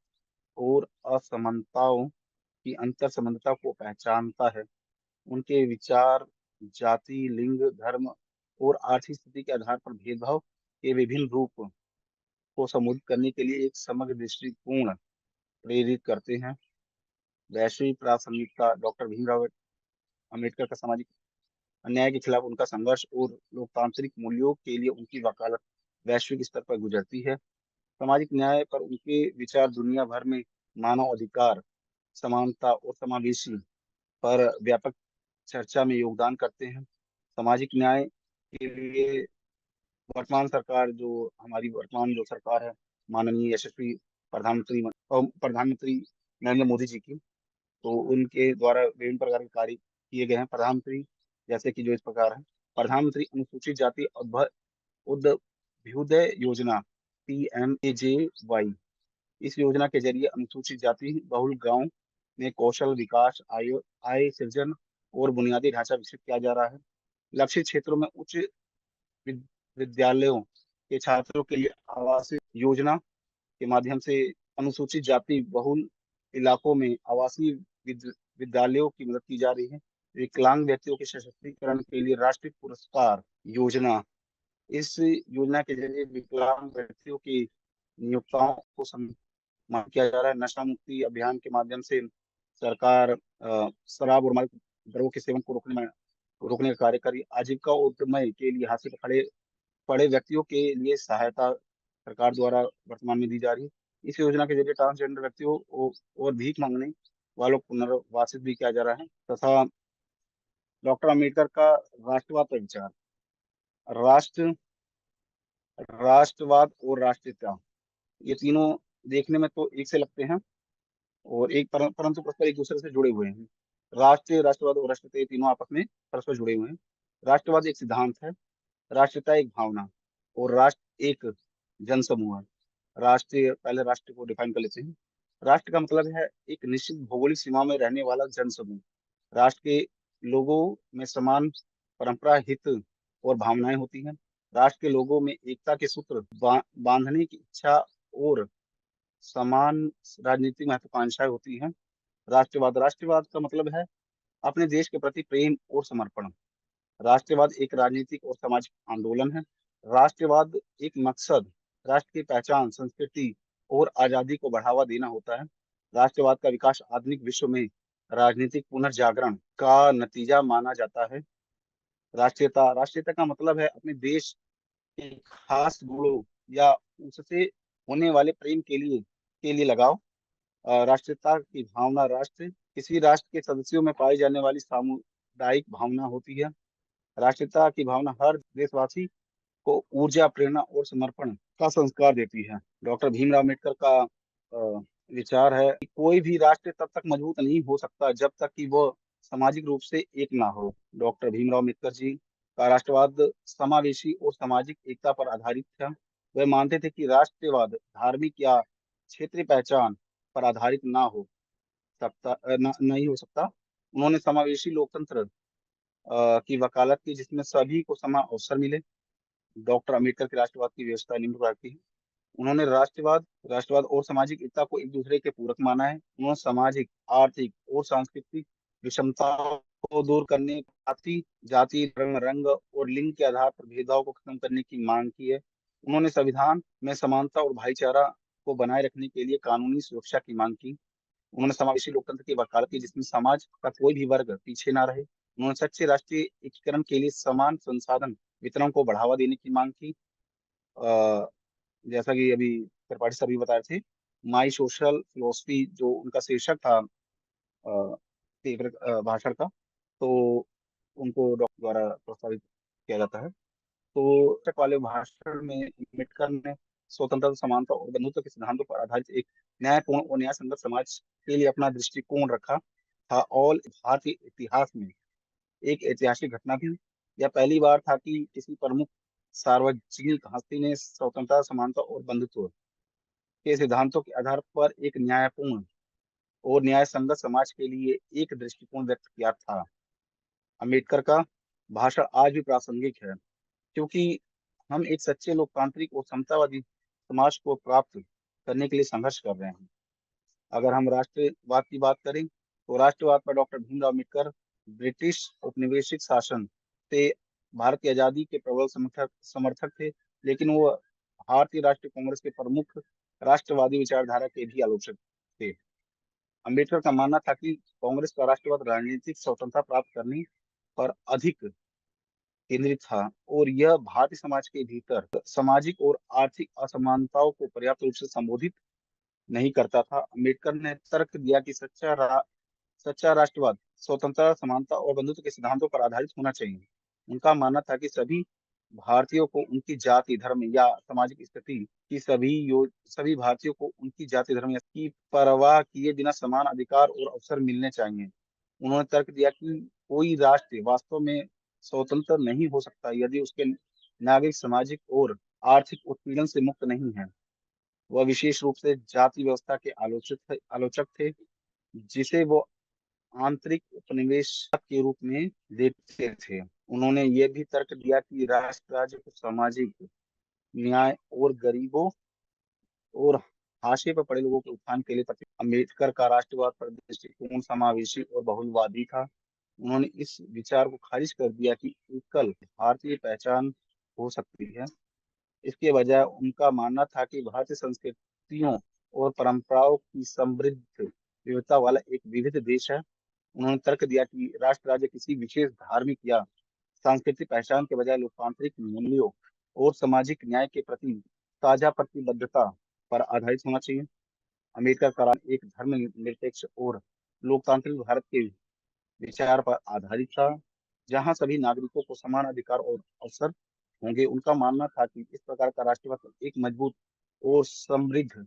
और असमानताओं की अंतर संबंधता को पहचानता है। उनके विचार जाति, लिंग, धर्म और आर्थिक स्थिति के आधार पर भेदभाव के विभिन्न रूप को संबोधित करने के लिए एक समग्र दृष्टिकोण प्रेरित करते हैं। वैश्विक प्रासंगिकता, डॉक्टर भीमराव अम्बेडकर का सामाजिक अन्याय के खिलाफ उनका संघर्ष और लोकतांत्रिक मूल्यों के लिए उनकी वकालत वैश्विक स्तर पर गुजरती है। सामाजिक न्याय पर उनके विचार दुनिया भर में मानव अधिकार, समानता और समावेशी पर व्यापक चर्चा में योगदान करते हैं। सामाजिक न्याय के लिए हमारी वर्तमान जो सरकार है, माननीय यशस्वी प्रधानमंत्री नरेंद्र मोदी जी की, तो उनके द्वारा विभिन्न प्रकार के कार्य किए गए हैं। प्रधानमंत्री जैसे कि जो इस प्रकार है, प्रधानमंत्री अनुसूचित जाति उद्भ्युदय योजना PMAJY। इस योजना के जरिए अनुसूचित जाति बहुल गांव में कौशल विकास, आय सृजन और बुनियादी ढांचा विकसित किया जा रहा है। लक्षित क्षेत्रों में उच्च विद्यालयों के छात्रों के लिए आवासीय योजना के माध्यम से अनुसूचित जाति बहुल इलाकों में आवासीय विद्यालयों की मदद की जा रही है। विकलांग व्यक्तियों के सशक्तिकरण के लिए राष्ट्रीय पुरस्कार योजना, इस योजना के जरिए विकलांग व्यक्तियों की नियोक्ताओं को सम्मान किया जा रहा है। नशा मुक्ति अभियान के माध्यम से सरकार शराब और मादक द्रव्यों के सेवन को रोकने का कार्य करी। आजीविका उद्यम के लिए हाशिए पर खड़े पड़े व्यक्तियों के लिए सहायता सरकार द्वारा वर्तमान में दी जा रही है। इस योजना के जरिए ट्रांसजेंडर व्यक्तियों और भीख मांगने वालों को पुनर्वासित भी किया जा रहा है। तथा डॉक्टर अम्बेडकर का राष्ट्रवाद पर विचार, राष्ट्र राष्ट्रवाद और राष्ट्रीयता, ये तीनों देखने में तो एक से लगते हैं और परंतु परस्पर एक दूसरे से जुड़े हुए हैं। राष्ट्रवाद और राष्ट्रीयता, ये तीनों आपस में परस्पर जुड़े हुए हैं। राष्ट्रवाद एक सिद्धांत है, राष्ट्रीयता एक भावना और राष्ट्र एक जनसमूह है। पहले राष्ट्र को डिफाइन कर लेते हैं। राष्ट्र का मतलब है एक निश्चित भौगोलिक सीमा में रहने वाला जनसमूह। राष्ट्र के लोगों में समान परंपरा, हित और भावनाएं होती हैं। राष्ट्र के लोगों में एकता के सूत्र बांधने की इच्छा और समान राजनीतिक महत्वाकांक्षाएं होती हैं। राष्ट्रवाद का मतलब है अपने देश के प्रति प्रेम और समर्पण। राष्ट्रवाद एक राजनीतिक और सामाजिक आंदोलन है। राष्ट्रवाद एक मकसद राष्ट्र की पहचान, संस्कृति और आजादी को बढ़ावा देना होता है। राष्ट्रवाद का विकास आधुनिक विश्व में राजनीतिक पुनर्जागरण का नतीजा माना जाता है। राष्ट्रीयता का मतलब है अपने देश के खास गुणों या उससे होने वाले प्रेम के लिए लगाव। राष्ट्रीयता की भावना, किसी राष्ट्र के सदस्यों में पाई जाने वाली सामुदायिक भावना होती है। राष्ट्रीयता की भावना हर देशवासी को ऊर्जा, प्रेरणा और समर्पण का संस्कार देती है। डॉक्टर भीमराव अम्बेडकर का विचार है कि कोई भी राष्ट्र तब तक मजबूत नहीं हो सकता जब तक कि वह सामाजिक रूप से एक ना हो। डॉक्टर भीमराव अम्बेडकर जी का राष्ट्रवाद समावेशी और सामाजिक एकता पर आधारित था। वह मानते थे कि राष्ट्रवाद धार्मिक या क्षेत्रीय पहचान पर आधारित ना हो नहीं हो सकता। उन्होंने समावेशी लोकतंत्र की वकालत की, जिसमें सभी को समान अवसर मिले। डॉक्टर अम्बेडकर की राष्ट्रवाद की व्यवस्था निम्न प्रकार की है। उन्होंने राष्ट्रवाद और सामाजिक एकता को एक दूसरे के पूरक माना है। उन्होंने सामाजिक, आर्थिक और सांस्कृतिक विषमताओं को दूर करने, जाति, धर्म, रंग और लिंग के आधार पर भेदभाव को खत्म करने की मांग की है। उन्होंने संविधान में समानता और भाईचारा को बनाए रखने के लिए कानूनी सुरक्षा की मांग की। उन्होंने समावेशी लोकतंत्र की वकालत की, जिसमें समाज का कोई भी वर्ग पीछे ना रहे। उन्होंने सच्चे राष्ट्रीय एकीकरण के लिए समान संसाधन वितरण को बढ़ावा देने की मांग की। अ, जैसा कि अभी त्रिपाठी सर भी बता रहे थे, माई सोशल फिलोसफी जो उनका शीर्षक था भाषण का, तो उनको डॉक्टर द्वारा प्रस्तावित किया जाता है। तो तक वाले भाषण में अम्बेडकर ने स्वतंत्रता, समानता और बंधुत्व के सिद्धांतों पर आधारित एक न्यायपूर्ण और न्याय संगत समाज के लिए अपना दृष्टिकोण रखा था। और भारतीय इतिहास में एक ऐतिहासिक घटना थी। यह पहली बार था कि किसी प्रमुख सार्वजनिक हस्ती ने स्वतंत्रता, समानता और बंधुत्व के सिद्धांतों के आधार पर एक न्यायपूर्ण और न्याय संगत समाज के लिए एक दृष्टिकोण व्यक्त किया था। अम्बेडकर का भाषण आज भी प्रासंगिक है, क्योंकि हम एक सच्चे लोकतांत्रिक और समतावादी समाज को प्राप्त करने के लिए संघर्ष कर रहे हैं। अगर हम राष्ट्रवाद की बात करें, तो राष्ट्रवाद पर डॉक्टर भीमराव अम्बेडकर ब्रिटिश औपनिवेशिक शासन से भारत की आजादी के प्रबल समर्थक थे, लेकिन वो भारतीय राष्ट्रीय कांग्रेस के प्रमुख राष्ट्रवादी विचारधारा के भी आलोचक थे। अम्बेडकर का मानना था कि कांग्रेस का राष्ट्रवाद राजनीतिक स्वतंत्रता प्राप्त करने पर अधिक केंद्रित था, और यह भारतीय समाज के भीतर सामाजिक और आर्थिक असमानताओं को पर्याप्त रूप से संबोधित नहीं करता था। अम्बेडकर ने तर्क दिया कि सच्चा राष्ट्रवाद स्वतंत्रता, समानता और बंधुत्व के सिद्धांतों पर आधारित होना चाहिए। उनका मानना था कि सभी भारतीयों को उनकी जाति, धर्म या सामाजिक स्थिति की सभी भारतीयों को उनकी जाति, धर्म या की परवाह किए बिना समान अधिकार और अवसर मिलने चाहिए। उन्होंने तर्क दिया कि कोई राष्ट्र वास्तव में स्वतंत्र नहीं हो सकता यदि उसके नागरिक सामाजिक और आर्थिक उत्पीड़न से मुक्त नहीं है। वह विशेष रूप से जाति व्यवस्था के आलोचक थे, जिसे वो आंतरिक उपनिवेश के रूप में देखते थे। उन्होंने ये भी तर्क दिया कि राष्ट्र राज्य को सामाजिक न्याय और गरीबों और हाशिए पर पड़े लोगों के उत्थान के लिए अम्बेडकर का राष्ट्रवाद पर दृष्टिकोण समावेशी और बहुलवादी था। उन्होंने इस विचार को खारिज कर दिया कि एकल भारतीय पहचान हो सकती है। इसके बजाय उनका मानना था कि भारतीय संस्कृतियों और परंपराओं की समृद्ध विविधता वाला एक विविध देश है। उन्होंने तर्क दिया कि राष्ट्र राज्य किसी विशेष धार्मिक या सांस्कृतिक पहचान के बजाय लोकतांत्रिक मूल्यों और सामाजिक न्याय के प्रति साझा प्रतिबद्धता पर आधारित होना चाहिए। अम्बेडकर का राष्ट्र एक धर्मनिरपेक्ष और लोकतांत्रिक भारत के विचार पर आधारित था, जहां सभी नागरिकों को समान अधिकार और अवसर होंगे। उनका मानना था कि इस प्रकार का राष्ट्रवाद एक मजबूत और समृद्ध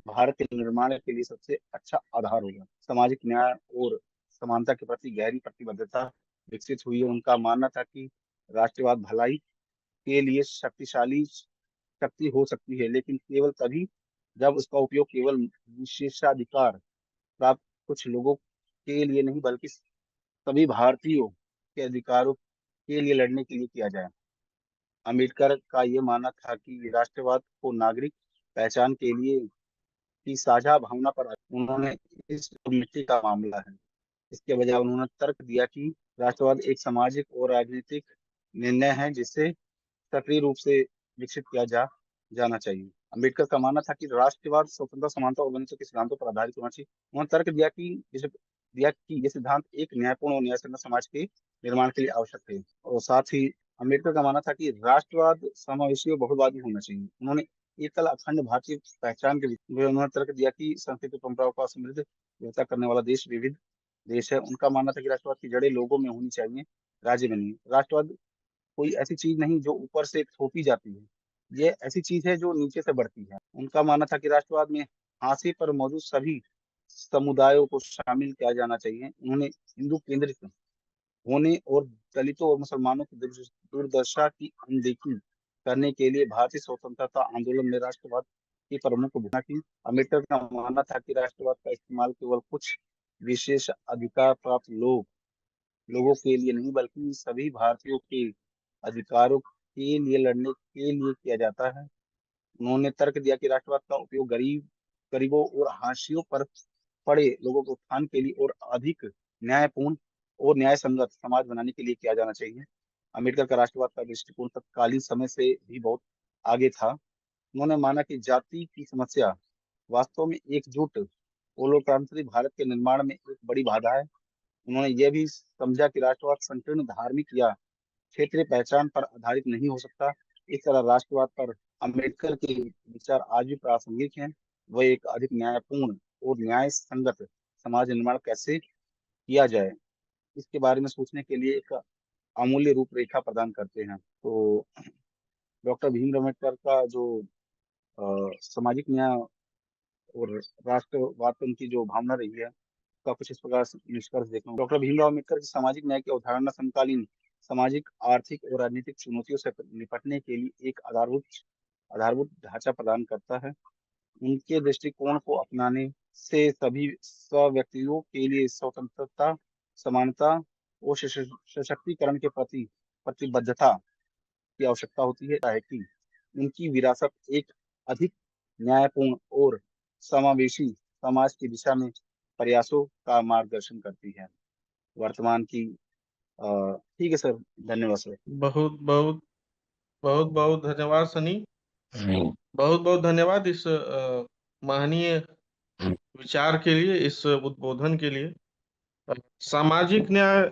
भारत के निर्माण के लिए सबसे अच्छा आधार होगा। सामाजिक न्याय और समानता के प्रति गहरी प्रतिबद्धता विकसित हुई है। उनका मानना था कि राष्ट्रवाद भलाई के लिए शक्तिशाली शक्ति हो सकती है, लेकिन केवल तभी जब उसका उपयोग केवल विशेषाधिकार प्राप्त कुछ लोगों के लिए नहीं, बल्कि सभी भारतीयों के अधिकारों के लिए लड़ने के लिए किया जाए। अम्बेडकर का ये मानना था कि राष्ट्रवाद को नागरिक पहचान के लिए की साझा भावना पर उन्होंने इस मिट्टी का मामला है। इसके बजाय उन्होंने तर्क दिया कि राष्ट्रवाद एक सामाजिक और राजनीतिक निर्णय है, जिसे सक्रिय रूप से विकसित किया जाना चाहिए। अम्बेडकर का मानना था कि राष्ट्रवाद स्वतंत्रता, समानता और बंधुत्व के सिद्धांतों पर आधारित होना चाहिए। उन्होंने तर्क दिया कि ये सिद्धांत एक न्यायपूर्ण और न्यायसंगत समाज के निर्माण के लिए आवश्यक थे। और साथ ही अम्बेडकर का मानना था कि राष्ट्रवाद समावेशी और बहुवादी होना चाहिए। उन्होंने एकल अखंड भारतीय पहचान के लिए उन्होंने तर्क दिया कि संस्कृति परंपराओं का समृद्ध व्यवस्था करने वाला देश विविध देश है। उनका मानना था कि राष्ट्रवाद की जड़ें लोगों में होनी चाहिए, राज्य में नहीं। राष्ट्रवाद कोई ऐसी चीज नहीं जो ऊपर से थोपी जाती है, ये ऐसी चीज है जो नीचे से बढ़ती है। उनका मानना था कि राष्ट्रवाद में हाशिए पर मौजूद सभी समुदायों को शामिल किया जाना चाहिए। उन्होंने हिंदू केंद्रित होने और दलितों और मुसलमानों की दुर्दशा की अनदेखी करने के लिए भारतीय स्वतंत्रता आंदोलन में राष्ट्रवाद की प्रमुख भूमिका की। अम्बेडकर का मानना था कि राष्ट्रवाद का इस्तेमाल केवल कुछ विशेष अधिकार प्राप्त लोगों के लिए नहीं बल्कि सभी भारतीयों के अधिकारों के लिए लड़ने के लिए किया जाता है। उन्होंने तर्क दिया कि राष्ट्रवाद का उपयोग गरीबों और हाशियों पर पड़े लोगों के उत्थान के लिए और अधिक न्यायपूर्ण और न्याय संगत समाज बनाने के लिए किया जाना चाहिए। अम्बेडकर का राष्ट्रवाद का दृष्टिकोण तत्कालीन समय से भी बहुत आगे था। उन्होंने माना कि जाति की समस्या वास्तव में एकजुट और लोकतांत्रिक भारत के निर्माण में एक बड़ी बाधा है। उन्होंने यह भी समझा कि राष्ट्रवाद संकीर्ण धार्मिक या क्षेत्रीय पहचान पर आधारित नहीं हो सकता। इस तरह राष्ट्रवाद पर अम्बेडकर के विचार आज भी प्रासंगिक हैं। वह एक अधिक न्यायपूर्ण और न्याय संगत समाज निर्माण कैसे किया जाए इसके बारे में सोचने के लिए एक अमूल्य रूपरेखा प्रदान करते हैं। तो डॉक्टर भीमराव अम्बेडकर का जो सामाजिक न्याय और राष्ट्रवाद पर उनकी जो भावना रही है का कुछ इस प्रकार से निष्कर्ष देखना। डॉक्टर भीमराव अम्बेडकर की सामाजिक न्याय की अवधारणा समकालीन सामाजिक, आर्थिक और राजनीतिक चुनौतियों से निपटने के लिए एक आधारभूत ढांचा प्रदान करता है। उनके दृष्टिकोण को अपनाने से सभी व्यक्तियों के लिए स्वतंत्रता, समानता और सशक्तिकरण के प्रति प्रतिबद्धता की आवश्यकता होती है कि उनकी विरासत एक अधिक न्यायपूर्ण और समावेशी समाज की दिशा में प्रयासों का मार्गदर्शन करती है। वर्तमान की ठीक है सर, धन्यवाद सर। बहुत बहुत बहुत बहुत धन्यवाद सनी। बहुत बहुत धन्यवाद इस महनीय विचार के लिए, इस उद्बोधन के लिए। सामाजिक न्याय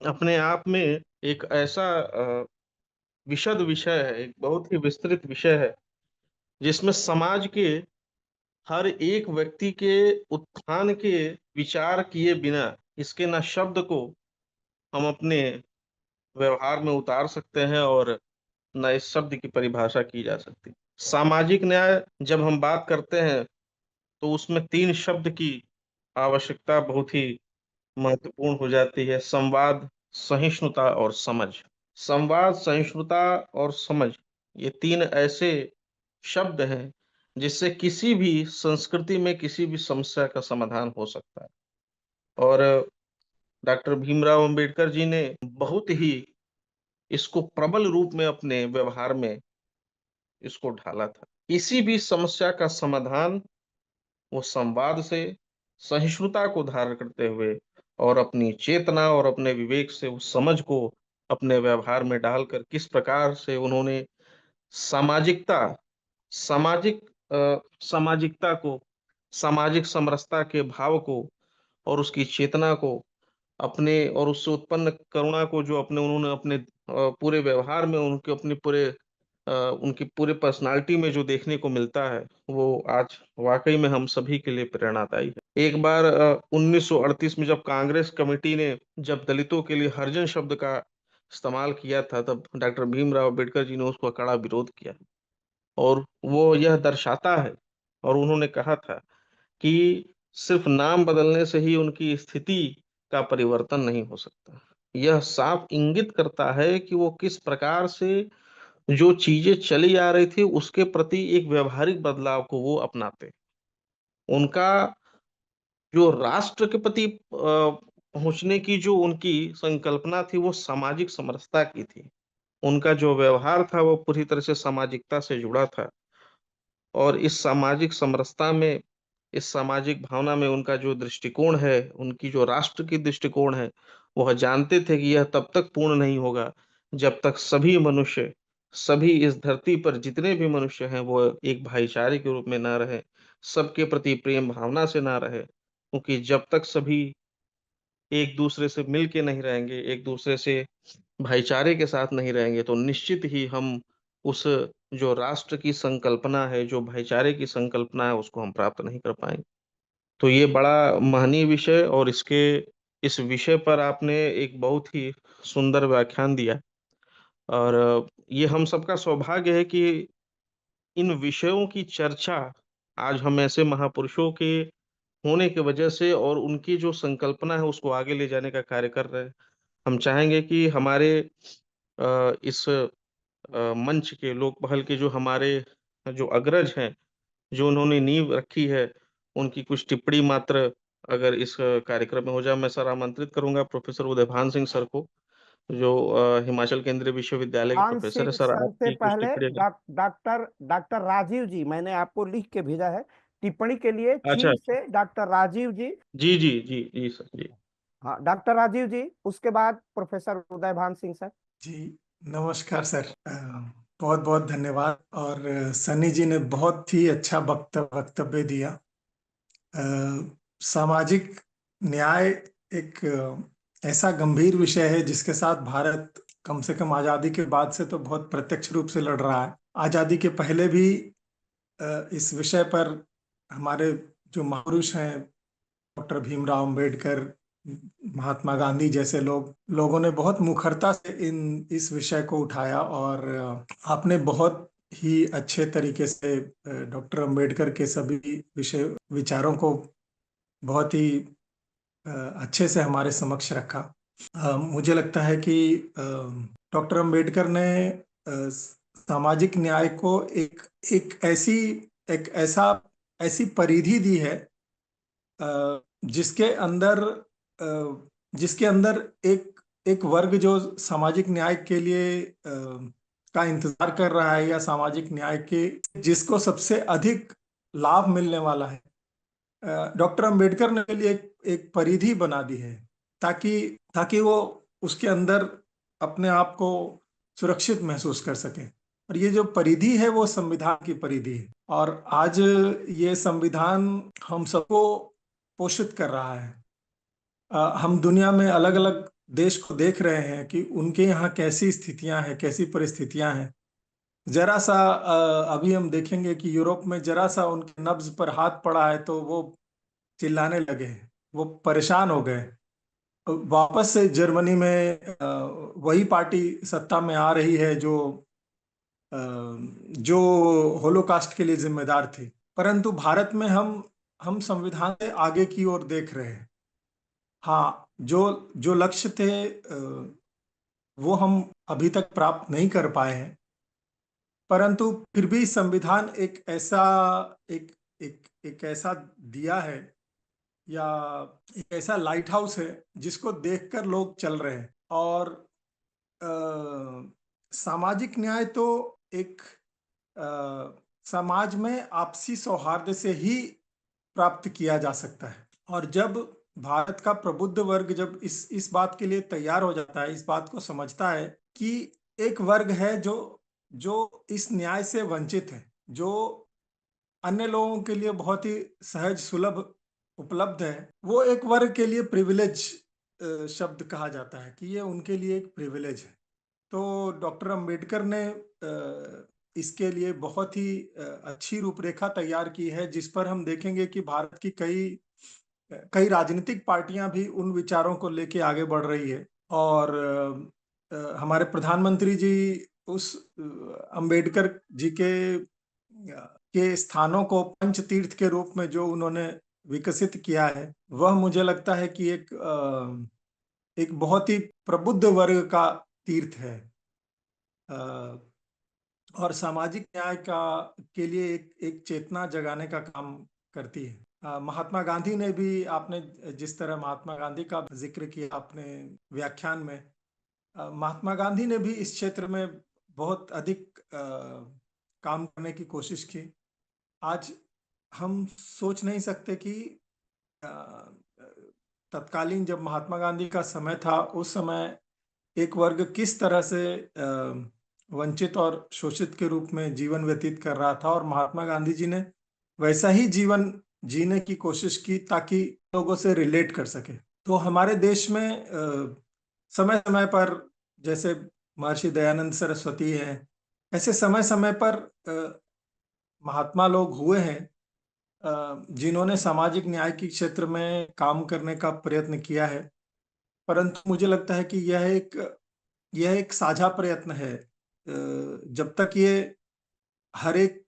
अपने आप में एक ऐसा विशद विषय है, एक बहुत ही विस्तृत विषय है, जिसमें समाज के हर एक व्यक्ति के उत्थान के विचार किए बिना इसके ना शब्द को हम अपने व्यवहार में उतार सकते हैं और न इस शब्द की परिभाषा की जा सकती। सामाजिक न्याय जब हम बात करते हैं तो उसमें तीन शब्द की आवश्यकता बहुत ही महत्वपूर्ण हो जाती है: संवाद, सहिष्णुता और समझ। संवाद, सहिष्णुता और समझ, ये तीन ऐसे शब्द हैं जिससे किसी भी संस्कृति में किसी भी समस्या का समाधान हो सकता है। और डॉक्टर भीमराव अंबेडकर जी ने बहुत ही इसको प्रबल रूप में अपने व्यवहार में इसको ढाला था। किसी भी समस्या का समाधान वो संवाद से, सहिष्णुता को धारण करते हुए और अपनी चेतना और अपने विवेक से उस समझ को अपने व्यवहार में डालकर किस प्रकार से उन्होंने सामाजिकता सामाजिक सामाजिकता को, सामाजिक समरसता के भाव को और उसकी चेतना को अपने और उससे उत्पन्न करुणा को जो अपने उन्होंने अपने पूरे व्यवहार में उनके अपने उनकी पूरे पर्सनालिटी में जो देखने को मिलता है, वो आज वाकई में हम सभी के लिए प्रेरणादायी है। एक बार 1938 में जब कांग्रेस कमेटी ने जब दलितों के लिए हरिजन शब्द का इस्तेमाल किया था, तब डॉक्टर भीमराव अम्बेडकर जी ने उसका कड़ा विरोध किया। और वो यह दर्शाता है, और उन्होंने कहा था कि सिर्फ नाम बदलने से ही उनकी स्थिति का परिवर्तन नहीं हो सकता। यह साफ इंगित करता है कि वो किस प्रकार से जो चीजें चली आ रही थी उसके प्रति एक व्यवहारिक बदलाव को वो अपनाते। उनका जो राष्ट्र के प्रति पहुंचने की जो उनकी संकल्पना थी वो सामाजिक समरसता की थी। उनका जो व्यवहार था वो पूरी तरह से सामाजिकता से जुड़ा था। और इस सामाजिक समरसता में, इस सामाजिक भावना में उनका जो दृष्टिकोण है, उनकी जो राष्ट्र की दृष्टिकोण है, वह जानते थे कि यह तब तक पूर्ण नहीं होगा जब तक सभी मनुष्य, सभी इस धरती पर जितने भी मनुष्य हैं वो एक भाईचारे के रूप में ना रहे, सबके प्रति प्रेम भावना से ना रहे। क्योंकि जब तक सभी एक दूसरे से मिल के नहीं रहेंगे, एक दूसरे से भाईचारे के साथ नहीं रहेंगे, तो निश्चित ही हम उस जो राष्ट्र की संकल्पना है, जो भाईचारे की संकल्पना है, उसको हम प्राप्त नहीं कर पाएंगे। तो ये बड़ा महनीय विषय, और इसके इस विषय पर आपने एक बहुत ही सुंदर व्याख्यान दिया। और ये हम सबका सौभाग्य है कि इन विषयों की चर्चा आज हम ऐसे महापुरुषों के होने की वजह से और उनकी जो संकल्पना है उसको आगे ले जाने का कार्य कर रहे हैं। हम चाहेंगे कि हमारे इस मंच के लोक पहल के जो हमारे जो अग्रज हैं, जो उन्होंने नींव रखी है, उनकी कुछ टिप्पणी मात्र अगर इस कार्यक्रम में हो जाए। मैं सर आमंत्रित करूंगा प्रोफेसर उदयभान सिंह सर को, जो हिमाचल केंद्रीय विश्वविद्यालय के भान प्रोफेसर है। सिंह सर सर से आपकी कुछ पहले टिप्पणी अगर। डॉक्टर डॉक्टर राजीव जी, मैंने आपको लिख के भेजा है टिप्पणी के लिए, अच्छा, चीन से डॉक्टर राजीव जी। जी जी जी जी सर जी। हाँ, डॉक्टर राजीव जी, उसके बाद प्रोफेसर उदयभान सिंह सर। जी नमस्कार सर। बहुत बहुत धन्यवाद। और सन्नी जी ने बहुत ही अच्छा वक्तव्य दिया। सामाजिक न्याय एक ऐसा गंभीर विषय है जिसके साथ भारत कम से कम आजादी के बाद से तो बहुत प्रत्यक्ष रूप से लड़ रहा है। आजादी के पहले भी इस विषय पर हमारे जो महापुरुष हैं, डॉक्टर भीमराव अंबेडकर, महात्मा गांधी जैसे लोगों ने बहुत मुखरता से इस विषय को उठाया। और आपने बहुत ही अच्छे तरीके से डॉक्टर अंबेडकर के सभी विचारों को बहुत ही अच्छे से हमारे समक्ष रखा। मुझे लगता है कि डॉक्टर अंबेडकर ने सामाजिक न्याय को एक ऐसी परिधि दी है अ, जिसके अंदर जिसके अंदर एक वर्ग जो सामाजिक न्याय के लिए का इंतजार कर रहा है, या सामाजिक न्याय के जिसको सबसे अधिक लाभ मिलने वाला है, डॉक्टर अंबेडकर ने के लिए एक परिधि बना दी है, ताकि ताकि वो उसके अंदर अपने आप को सुरक्षित महसूस कर सके। और ये जो परिधि है वो संविधान की परिधि है, और आज ये संविधान हम सबको पोषित कर रहा है। हम दुनिया में अलग अलग देश को देख रहे हैं कि उनके यहाँ कैसी स्थितियां हैं, कैसी परिस्थितियां हैं। जरा सा अभी हम देखेंगे कि यूरोप में जरा सा उनके नब्ज पर हाथ पड़ा है तो वो चिल्लाने लगे, वो परेशान हो गए। वापस से जर्मनी में वही पार्टी सत्ता में आ रही है जो होलोकास्ट के लिए जिम्मेदार थी। परंतु भारत में हम संविधान से आगे की ओर देख रहे हैं। हाँ, जो जो लक्ष्य थे वो हम अभी तक प्राप्त नहीं कर पाए हैं, परंतु फिर भी संविधान एक एक ऐसा दिया है, या एक ऐसा लाइट हाउस है जिसको देखकर लोग चल रहे हैं। और सामाजिक न्याय तो एक समाज में आपसी सौहार्द से ही प्राप्त किया जा सकता है। और जब भारत का प्रबुद्ध वर्ग जब इस बात के लिए तैयार हो जाता है, इस बात को समझता है कि एक वर्ग है जो जो इस न्याय से वंचित है, जो अन्य लोगों के लिए बहुत ही सहज सुलभ उपलब्ध है, वो एक वर्ग के लिए प्रिविलेज शब्द कहा जाता है कि ये उनके लिए एक प्रिविलेज है। तो डॉक्टर अंबेडकर ने इसके लिए बहुत ही अच्छी रूपरेखा तैयार की है, जिस पर हम देखेंगे कि भारत की कई कई राजनीतिक पार्टियां भी उन विचारों को लेके आगे बढ़ रही है। और हमारे प्रधानमंत्री जी उस अंबेडकर जी के स्थानों को पंच तीर्थ के रूप में जो उन्होंने विकसित किया है, वह मुझे लगता है कि एक बहुत ही प्रबुद्ध वर्ग का तीर्थ है। और सामाजिक न्याय का के लिए एक चेतना जगाने का काम करती है। महात्मा गांधी ने भी, आपने जिस तरह महात्मा गांधी का जिक्र किया अपने व्याख्यान में, महात्मा गांधी ने भी इस क्षेत्र में बहुत अधिक काम करने की कोशिश की। आज हम सोच नहीं सकते कि तत्कालीन जब महात्मा गांधी का समय था, उस समय एक वर्ग किस तरह से वंचित और शोषित के रूप में जीवन व्यतीत कर रहा था, और महात्मा गांधी जी ने वैसा ही जीवन जीने की कोशिश की ताकि लोगों से रिलेट कर सके। तो हमारे देश में समय समय पर, जैसे महर्षि दयानंद सरस्वती हैं, ऐसे समय समय पर महात्मा लोग हुए हैं जिन्होंने सामाजिक न्याय के क्षेत्र में काम करने का प्रयत्न किया है। परंतु मुझे लगता है कि यह एक साझा प्रयत्न है। जब तक ये हर एक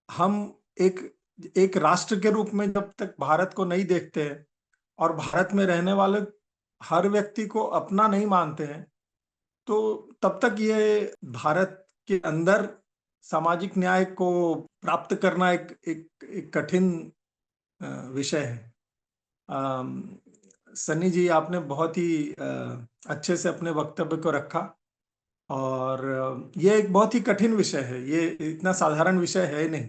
हम एक एक राष्ट्र के रूप में जब तक भारत को नहीं देखते हैं, और भारत में रहने वाले हर व्यक्ति को अपना नहीं मानते हैं, तो तब तक ये भारत के अंदर सामाजिक न्याय को प्राप्त करना एक कठिन विषय है। सन्नी जी, आपने बहुत ही अच्छे से अपने वक्तव्य को रखा, और ये एक बहुत ही कठिन विषय है, ये इतना साधारण विषय है नहीं,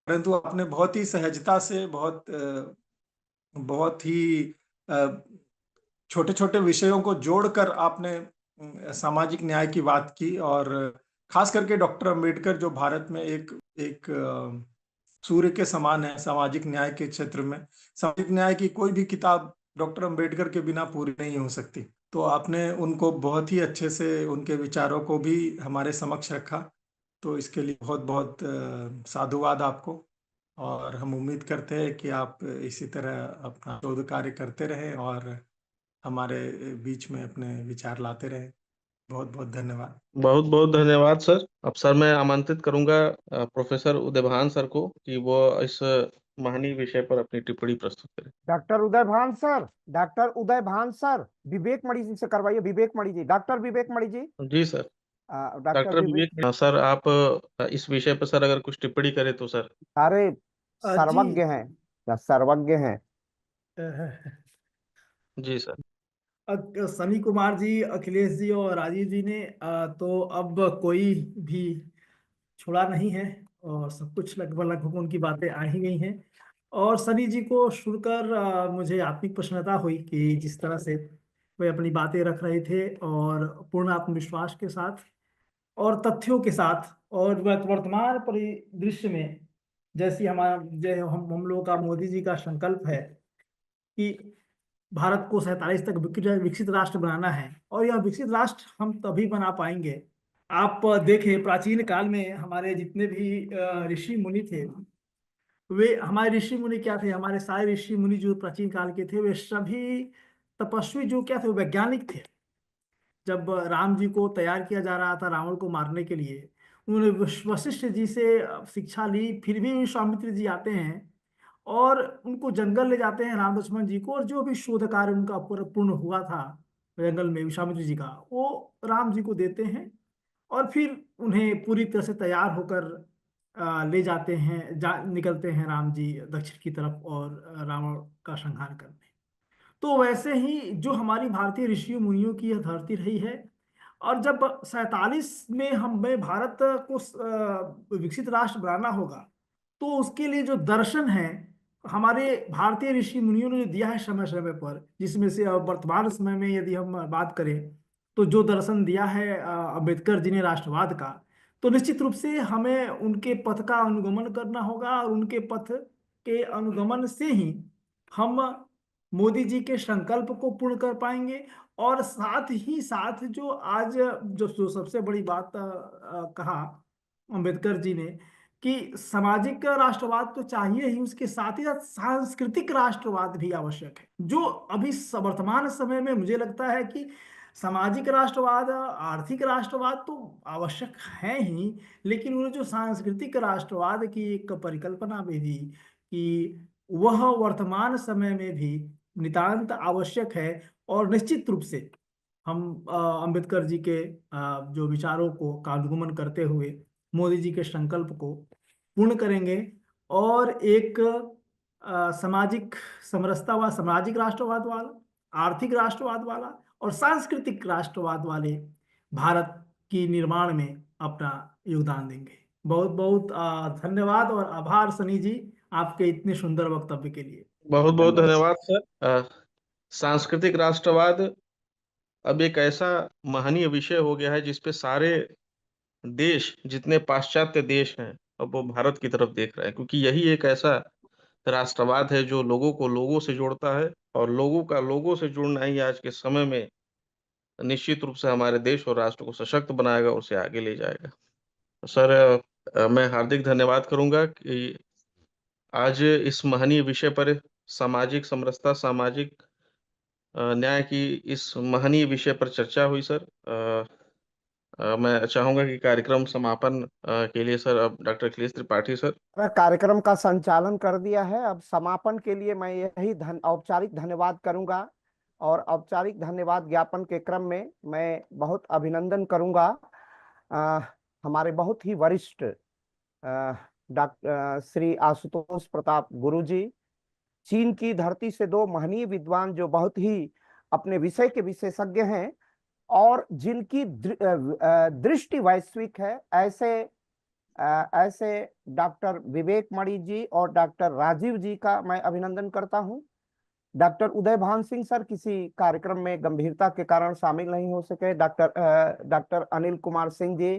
परंतु आपने बहुत ही सहजता से बहुत ही छोटे छोटे विषयों को जोड़कर आपने सामाजिक न्याय की बात की, और खास करके डॉक्टर अंबेडकर जो भारत में एक सूर्य के समान है सामाजिक न्याय के क्षेत्र में। सामाजिक न्याय की कोई भी किताब डॉक्टर अंबेडकर के बिना पूरी नहीं हो सकती। तो आपने उनको बहुत ही अच्छे से, उनके विचारों को भी हमारे समक्ष रखा, तो इसके लिए बहुत बहुत साधुवाद आपको। और हम उम्मीद करते हैं कि आप इसी तरह अपना शोध कार्य करते रहें और हमारे बीच में अपने विचार लाते रहें। बहुत बहुत धन्यवाद। बहुत बहुत धन्यवाद सर। अब सर मैं आमंत्रित करूंगा प्रोफेसर उदयभान सर को कि वो इस महनीय विषय पर अपनी टिप्पणी प्रस्तुत करें। डॉक्टर उदय भान सर, विवेक मणि जी से करवाइए। विवेक मणि जी, डॉक्टर विवेक मणि जी। जी सर। डॉक्टर डॉक्टर विवेक, विवेक सर, आप इस विषय पर सर अगर कुछ टिप्पणी करें तो सर। सारे जी। सर्वज्ञ हैं या सर्वज्ञ हैं। जी सर। सनी कुमार जी, अखिलेश जी और राजीव जी ने तो अब कोई भी छोड़ा नहीं है, और सब कुछ लगभग लगभग उनकी बातें आ ही गई हैं। और सनी जी को सुनकर मुझे आत्मिक प्रसन्नता हुई कि जिस तरह से वे अपनी बातें रख रहे थे, और पूर्ण आत्मविश्वास के साथ और तथ्यों के साथ, और वर्तमान परिदृश्य में जैसी हमारा जो हम लोगों का मोदी जी का संकल्प है कि भारत को 47 तक विकसित राष्ट्र बनाना है, और यह विकसित राष्ट्र हम तभी बना पाएंगे। आप देखें, प्राचीन काल में हमारे जितने भी ऋषि मुनि थे, वे हमारे ऋषि मुनि क्या थे? हमारे सारे ऋषि मुनि जो प्राचीन काल के थे, वे सभी तपस्वी जो क्या थे, वो वैज्ञानिक थे। जब राम जी को तैयार किया जा रहा था रावण को मारने के लिए, उन्होंने वशिष्ठ जी से शिक्षा ली। फिर भी विश्वामित्र जी आते हैं और उनको जंगल ले जाते हैं, राम लक्ष्मण जी को, और जो भी शोध कार्य उनका पूर्ण हुआ था जंगल में विश्वामित्र जी का, वो राम जी को देते हैं, और फिर उन्हें पूरी तरह से तैयार होकर ले जाते हैं, निकलते हैं राम जी दक्षिण की तरफ, और रावण का संहार करने। तो वैसे ही जो हमारी भारतीय ऋषि मुनियों की यह धरती रही है, और जब 47 में हमें भारत को विकसित राष्ट्र बनाना होगा, तो उसके लिए जो दर्शन है हमारे भारतीय ऋषि मुनियों ने जो दिया है समय समय पर, जिसमें से वर्तमान समय में यदि हम बात करें, तो जो दर्शन दिया है अम्बेडकर जी ने राष्ट्रवाद का, तो निश्चित रूप से हमें उनके पथ का अनुगमन करना होगा, और उनके पथ के अनुगमन से ही हम मोदी जी के संकल्प को पूर्ण कर पाएंगे। और साथ ही साथ जो आज जो सबसे बड़ी बात कहा अंबेडकर जी ने, कि सामाजिक राष्ट्रवाद तो चाहिए ही, उसके साथ ही साथ सांस्कृतिक राष्ट्रवाद भी आवश्यक है। जो अभी वर्तमान समय में मुझे लगता है कि सामाजिक राष्ट्रवाद, आर्थिक राष्ट्रवाद तो आवश्यक है ही, लेकिन उन्होंने जो सांस्कृतिक राष्ट्रवाद की एक परिकल्पना भी दी कि वह वर्तमान समय में भी नितांत आवश्यक है। और निश्चित रूप से हम अंबेडकर जी के जो विचारों को का अनुगमन करते हुए मोदी जी के संकल्प को पूर्ण करेंगे, और एक सामाजिक समरसता व सामाजिक राष्ट्रवाद वाला, आर्थिक राष्ट्रवाद वाला और सांस्कृतिक राष्ट्रवाद वाले भारत की निर्माण में अपना योगदान देंगे। बहुत बहुत धन्यवाद और आभार सनी जी, आपके इतने सुंदर वक्तव्य के लिए। बहुत बहुत धन्यवाद सर। सांस्कृतिक राष्ट्रवाद अब एक ऐसा महनीय विषय हो गया है जिसपे सारे देश, जितने पाश्चात्य देश हैं, अब वो भारत की तरफ देख रहे हैं, क्योंकि यही एक ऐसा राष्ट्रवाद है जो लोगों को लोगों से जोड़ता है, और लोगों का लोगों से जुड़ना ही आज के समय में निश्चित रूप से हमारे देश और राष्ट्र को सशक्त बनाएगा, उसे आगे ले जाएगा। तो सर, मैं हार्दिक धन्यवाद करूंगा कि आज इस महनीय विषय पर, सामाजिक समरसता, सामाजिक न्याय की इस महनीय विषय पर चर्चा हुई सर। मैं चाहूंगा कि कार्यक्रम समापन के लिए सर अब डॉक्टर अखिलेश त्रिपाठी सर। कार्यक्रम का संचालन कर दिया है। अब समापन के लिए मैं यही औपचारिक धन्यवाद करूंगा, और औपचारिक धन्यवाद ज्ञापन के क्रम में मैं बहुत अभिनंदन करूंगा हमारे बहुत ही वरिष्ठ डॉक्टर श्री आशुतोष प्रताप गुरुजी, चीन की धरती से दो महनीय विद्वान जो बहुत ही अपने विषय के विशेषज्ञ हैं और जिनकी दृष्टि वैश्विक है, ऐसे डॉक्टर विवेक मणि जी और डॉक्टर राजीव जी का मैं अभिनंदन करता हूं। डॉक्टर उदय भान सिंह सर किसी कार्यक्रम में गंभीरता के कारण शामिल नहीं हो सके। डॉक्टर अनिल कुमार सिंह जी,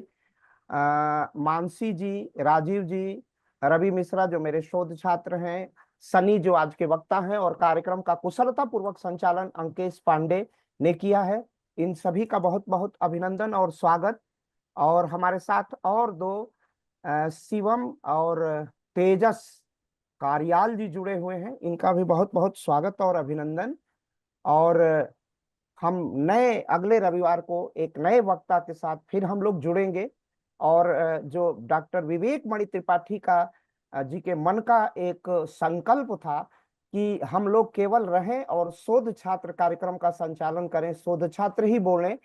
मानसी जी, राजीव जी, रवि मिश्रा जो मेरे शोध छात्र हैं, सनी जो आज के वक्ता हैं, और कार्यक्रम का कुशलता पूर्वक संचालन अंकेश पांडे ने किया है। इन सभी का बहुत बहुत अभिनंदन और स्वागत। और हमारे साथ और दो शिवम और तेजस कारियाल जी जुड़े हुए हैं, इनका भी बहुत बहुत स्वागत और अभिनंदन। और हम नए अगले रविवार को एक नए वक्ता के साथ फिर हम लोग जुड़ेंगे। और जो डॉक्टर विवेक मणि त्रिपाठी का जी के मन का एक संकल्प था कि हम लोग केवल रहें और शोध छात्र कार्यक्रम का संचालन करें, शोध छात्र ही बोलें,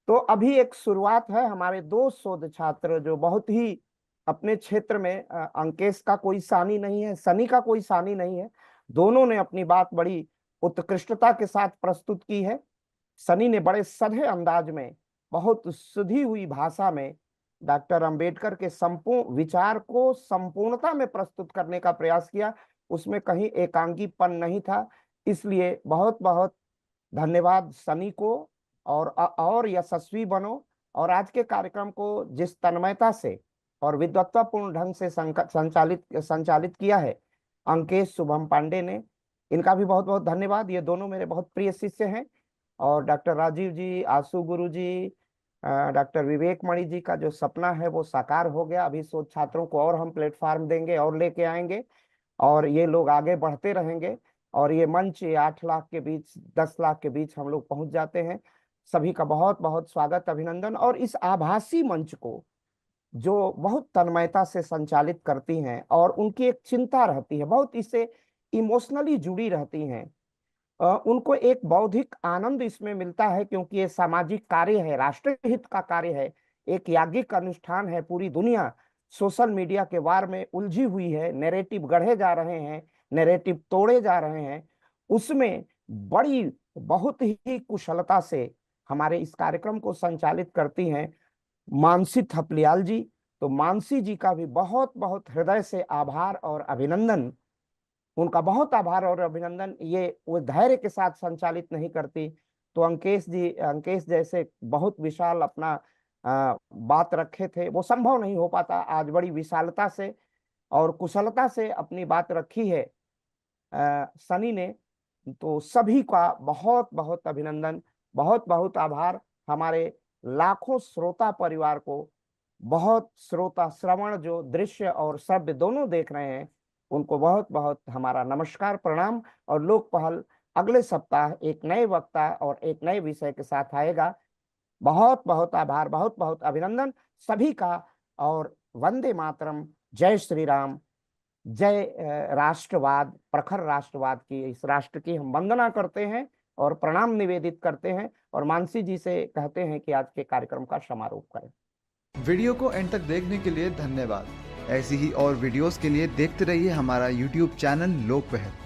तो अभी एक शुरुआत है। हमारे दो शोध छात्र जो बहुत ही अपने क्षेत्र में, अंकेश का कोई सानी नहीं है, सनी का कोई सानी नहीं है, दोनों ने अपनी बात बड़ी उत्कृष्टता के साथ प्रस्तुत की है। सनी ने बड़े सधे अंदाज में, बहुत सुधी हुई भाषा में डॉक्टर अंबेडकर के संपूर्ण विचार को संपूर्णता में प्रस्तुत करने का प्रयास किया, उसमें कहीं एकांगीपन नहीं था। इसलिए बहुत बहुत धन्यवाद सनी को। और यशस्वी बनो। और आज के कार्यक्रम को जिस तन्मयता से और विद्वत्तापूर्ण ढंग से संचालित किया है अंकेश शुभम पांडे ने, इनका भी बहुत बहुत धन्यवाद। ये दोनों मेरे बहुत प्रिय शिष्य हैं। और डॉक्टर राजीव जी, आशु गुरु जी, डॉक्टर विवेक मणि जी का जो सपना है वो साकार हो गया। अभी शोध छात्रों को और हम प्लेटफॉर्म देंगे और लेके आएंगे और ये लोग आगे बढ़ते रहेंगे और ये मंच 8 लाख के बीच, 10 लाख के बीच हम लोग पहुंच जाते हैं। सभी का बहुत बहुत स्वागत, अभिनंदन। और इस आभासी मंच को जो बहुत तन्मयता से संचालित करती हैं और उनकी एक चिंता रहती है, बहुत इससे इमोशनली जुड़ी रहती हैं, उनको एक बौद्धिक आनंद इसमें मिलता है, क्योंकि ये सामाजिक कार्य है, राष्ट्रहित का कार्य है, एक याज्ञिक अनुष्ठान है। पूरी दुनिया सोशल मीडिया के वार में उलझी हुई है, नैरेटिव गढ़े जा रहे हैं, नैरेटिव तोड़े जा रहे हैं, उसमें बड़ी बहुत ही कुशलता से हमारे इस कार्यक्रम को संचालित करती हैं मानसी थपलियाल जी। तो मानसी जी का भी बहुत बहुत हृदय से आभार और अभिनंदन, उनका बहुत आभार और अभिनंदन। ये वो धैर्य के साथ संचालित नहीं करती तो अंकेश जी, अंकेश जैसे बहुत विशाल अपना बात रखे थे, वो संभव नहीं हो पाता। आज बड़ी विशालता से और कुशलता से अपनी बात रखी है सनी ने। तो सभी का बहुत बहुत अभिनंदन, बहुत बहुत आभार। हमारे लाखों श्रोता परिवार को, बहुत श्रोता श्रवण जो दृश्य और शब्द दोनों देख रहे हैं, उनको बहुत बहुत हमारा नमस्कार, प्रणाम। और लोक पहल अगले सप्ताह एक नए वक्ता और एक नए विषय के साथ आएगा। बहुत बहुत आभार, बहुत बहुत अभिनंदन सभी का। और वंदे मातरम, जय श्री राम, जय राष्ट्रवाद, प्रखर राष्ट्रवाद की इस राष्ट्र की हम वंदना करते हैं और प्रणाम निवेदित करते हैं। और मानसी जी से कहते हैं कि आज के कार्यक्रम का समारोप करें। वीडियो को एंड तक देखने के लिए धन्यवाद। ऐसी ही और वीडियोस के लिए देखते रहिए हमारा YouTube चैनल लोक पहल।